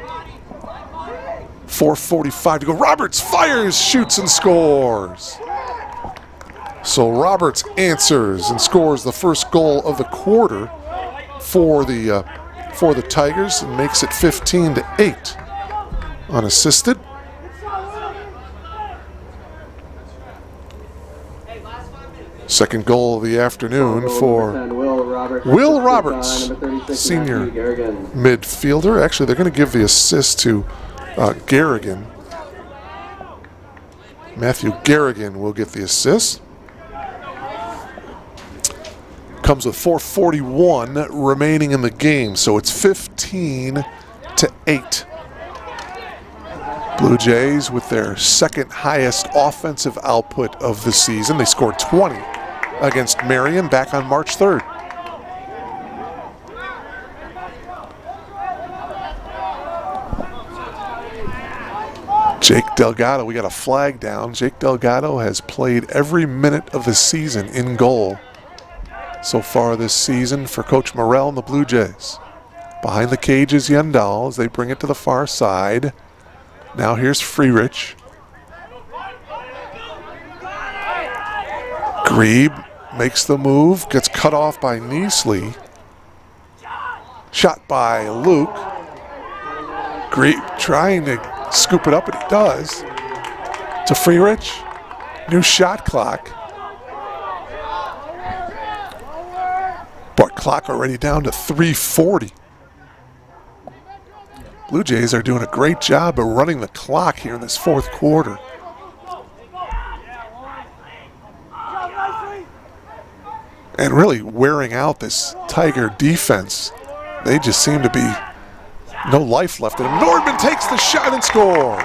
4:45 to go. Roberts fires, shoots, and scores. So Roberts answers and scores the first goal of the quarter for the Tigers and makes it 15-8. Unassisted. Second goal of the afternoon for Will Roberts, senior midfielder. Actually, they're going to give the assist to Garrigan. Matthew Garrigan will get the assist. Comes with 4:41 remaining in the game, so it's 15-8. Blue Jays with their second highest offensive output of the season. They scored 20 against Marion back on March 3rd. Jake Delgado, we got a flag down. Jake Delgado has played every minute of the season in goal so far this season for Coach Morrell and the Blue Jays. Behind the cage is Yandal as they bring it to the far side. Now here's Freerich. Grebe makes the move, gets cut off by Neasley. Shot by Luke. Grebe trying to scoop it up, and he does. To Freerich. New shot clock. But clock already down to 3:40. Blue Jays are doing a great job of running the clock here in this fourth quarter. And really wearing out this Tiger defense. They just seem to be no life left in them. Nordman takes the shot and scores.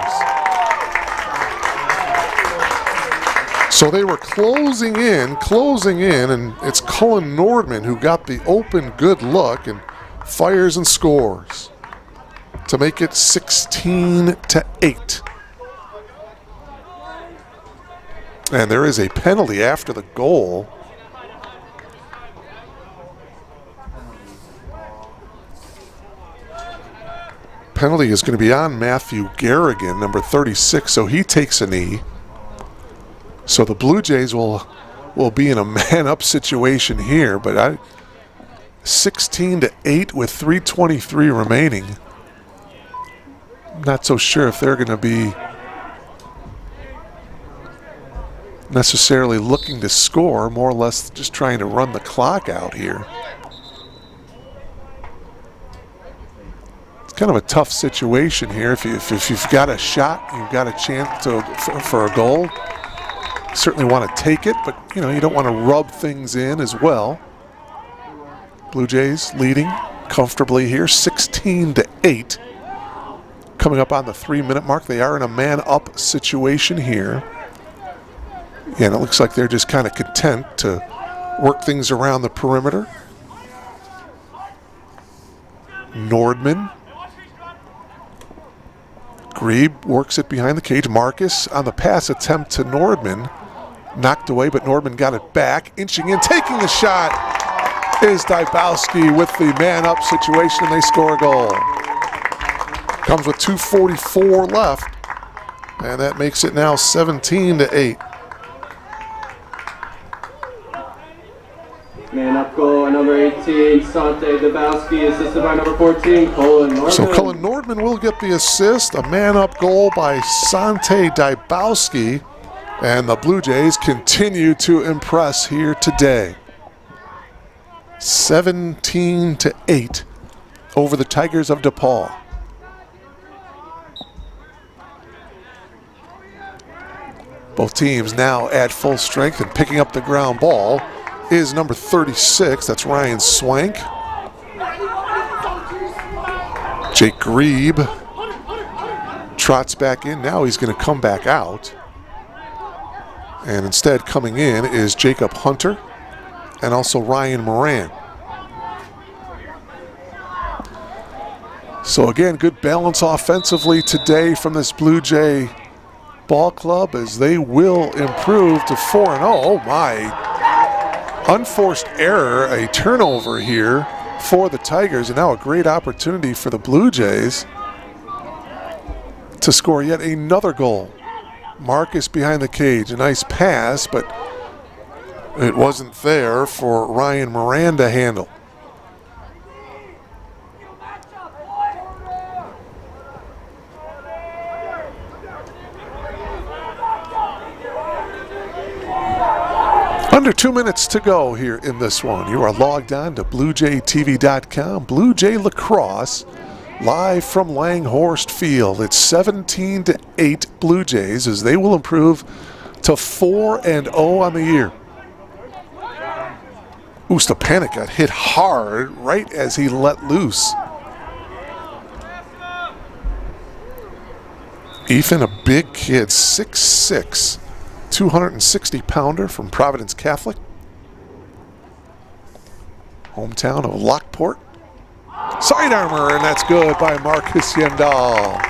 So they were closing in, and it's Cullen Nordman who got the open good look and fires and scores to make it 16-8. And there is a penalty after the goal. Penalty is going to be on Matthew Garrigan, number 36, so he takes a knee. So the Blue Jays will be in a man-up situation here, but 16-8 with 3:23 remaining. I'm not so sure if they're going to be necessarily looking to score, more or less just trying to run the clock out here. It's kind of a tough situation here. If you've got a shot, you've got a chance for a goal. You certainly want to take it, but you don't want to rub things in as well. Blue Jays leading comfortably here, 16-8. Coming up on the 3-minute mark, they are in a man-up situation here. And it looks like they're just kind of content to work things around the perimeter. Nordman. Grebe works it behind the cage. Marcus on the pass attempt to Nordman. Knocked away, but Nordman got it back. Inching in, taking the shot is Dybowski with the man-up situation, and they score a goal. Comes with 2:44 left, and that makes it now 17-8. Man-up goal, number 18, Sante Debowski, assisted by number 14, Cullen Nordman. So Cullen Nordman will get the assist. A man-up goal by Sante Dybowski. And the Blue Jays continue to impress here today. 17-8 over the Tigers of DePauw. Both teams now at full strength, and picking up the ground ball is number 36. That's Ryan Swank. Jake Grebe trots back in. Now he's going to come back out. And instead coming in is Jacob Hunter and also Ryan Moran. So again, good balance offensively today from this Blue Jay ball club as they will improve to 4-0. Oh my, unforced error, a turnover here for the Tigers, and now a great opportunity for the Blue Jays to score yet another goal. Marcus behind the cage, a nice pass, but it wasn't there for Ryan Moran to handle. Under 2 minutes to go here in this one. You are logged on to BlueJayTV.com. Blue Jay Lacrosse, live from Langhorst Field. It's 17-8 Blue Jays as they will improve to 4-0 on the year. Stepanek got hit hard right as he let loose. Ethan, a big kid, 6'6", 260-pounder from Providence Catholic. Hometown of Lockport. Side armor, and that's good by Marcus Yandal.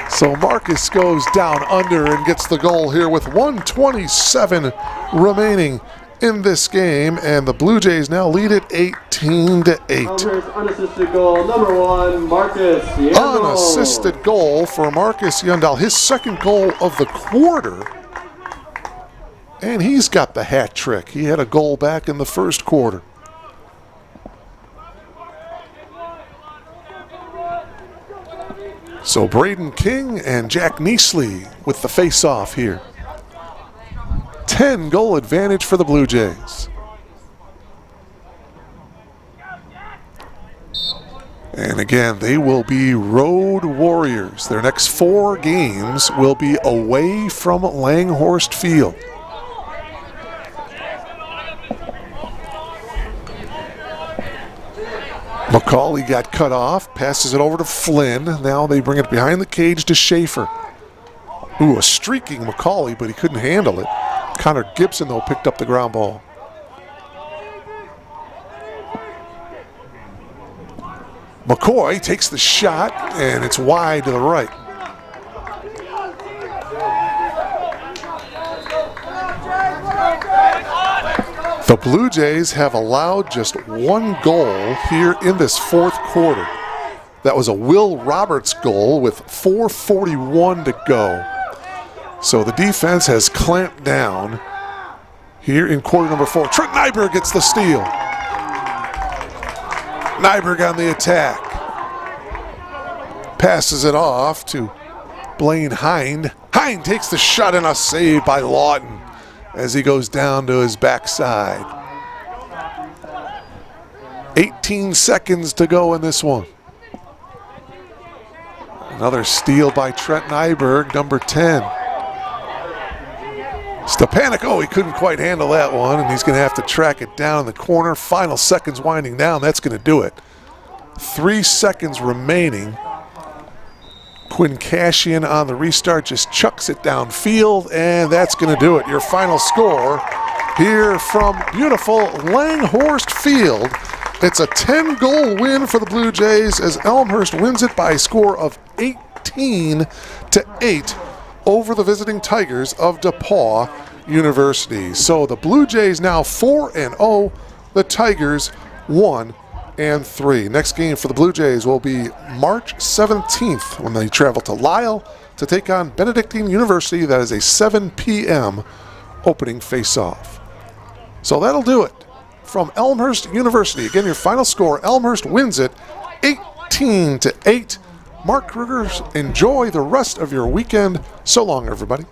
So Marcus goes down under and gets the goal here with 1:27 remaining in this game, and the Blue Jays now lead it 18-8. Elmhurst unassisted goal, number 1, Marcus Yandel. Unassisted goal for Marcus Yandel, his second goal of the quarter. And he's got the hat trick. He had a goal back in the first quarter. So Braden King and Jack Neasley with the face-off here. 10-goal advantage for the Blue Jays. And again, they will be road warriors. Their next 4 games will be away from Langhorst Field. McCauley got cut off, passes it over to Flynn. Now they bring it behind the cage to Schaefer. Ooh, a streaking McCauley, but he couldn't handle it. Connor Gibson, though, picked up the ground ball. McCoy takes the shot, and it's wide to the right. The Blue Jays have allowed just 1 goal here in this fourth quarter. That was a Will Roberts goal with 4:41 to go. So the defense has clamped down here in quarter number 4. Trent Nyberg gets the steal. Nyberg on the attack. Passes it off to Blaine Hind. Hind takes the shot and a save by Lawton as he goes down to his backside. 18 seconds to go in this one. Another steal by Trent Nyberg, number 10. Stepanek, oh, he couldn't quite handle that one, and he's going to have to track it down in the corner. Final seconds winding down, that's going to do it. 3 seconds remaining. Quinn Cashian on the restart just chucks it downfield, and that's going to do it. Your final score here from beautiful Langhorst Field. It's a 10-goal win for the Blue Jays as Elmhurst wins it by a score of 18-8 over the visiting Tigers of DePauw University. So the Blue Jays now 4-0, the Tigers 1-3. Next game for the Blue Jays will be March 17th when they travel to Lisle to take on Benedictine University. That is a 7 p.m. opening face-off. So that'll do it from Elmhurst University. Again, your final score, Elmhurst wins it 18-8. Mark Kruger, enjoy the rest of your weekend. So long, everybody.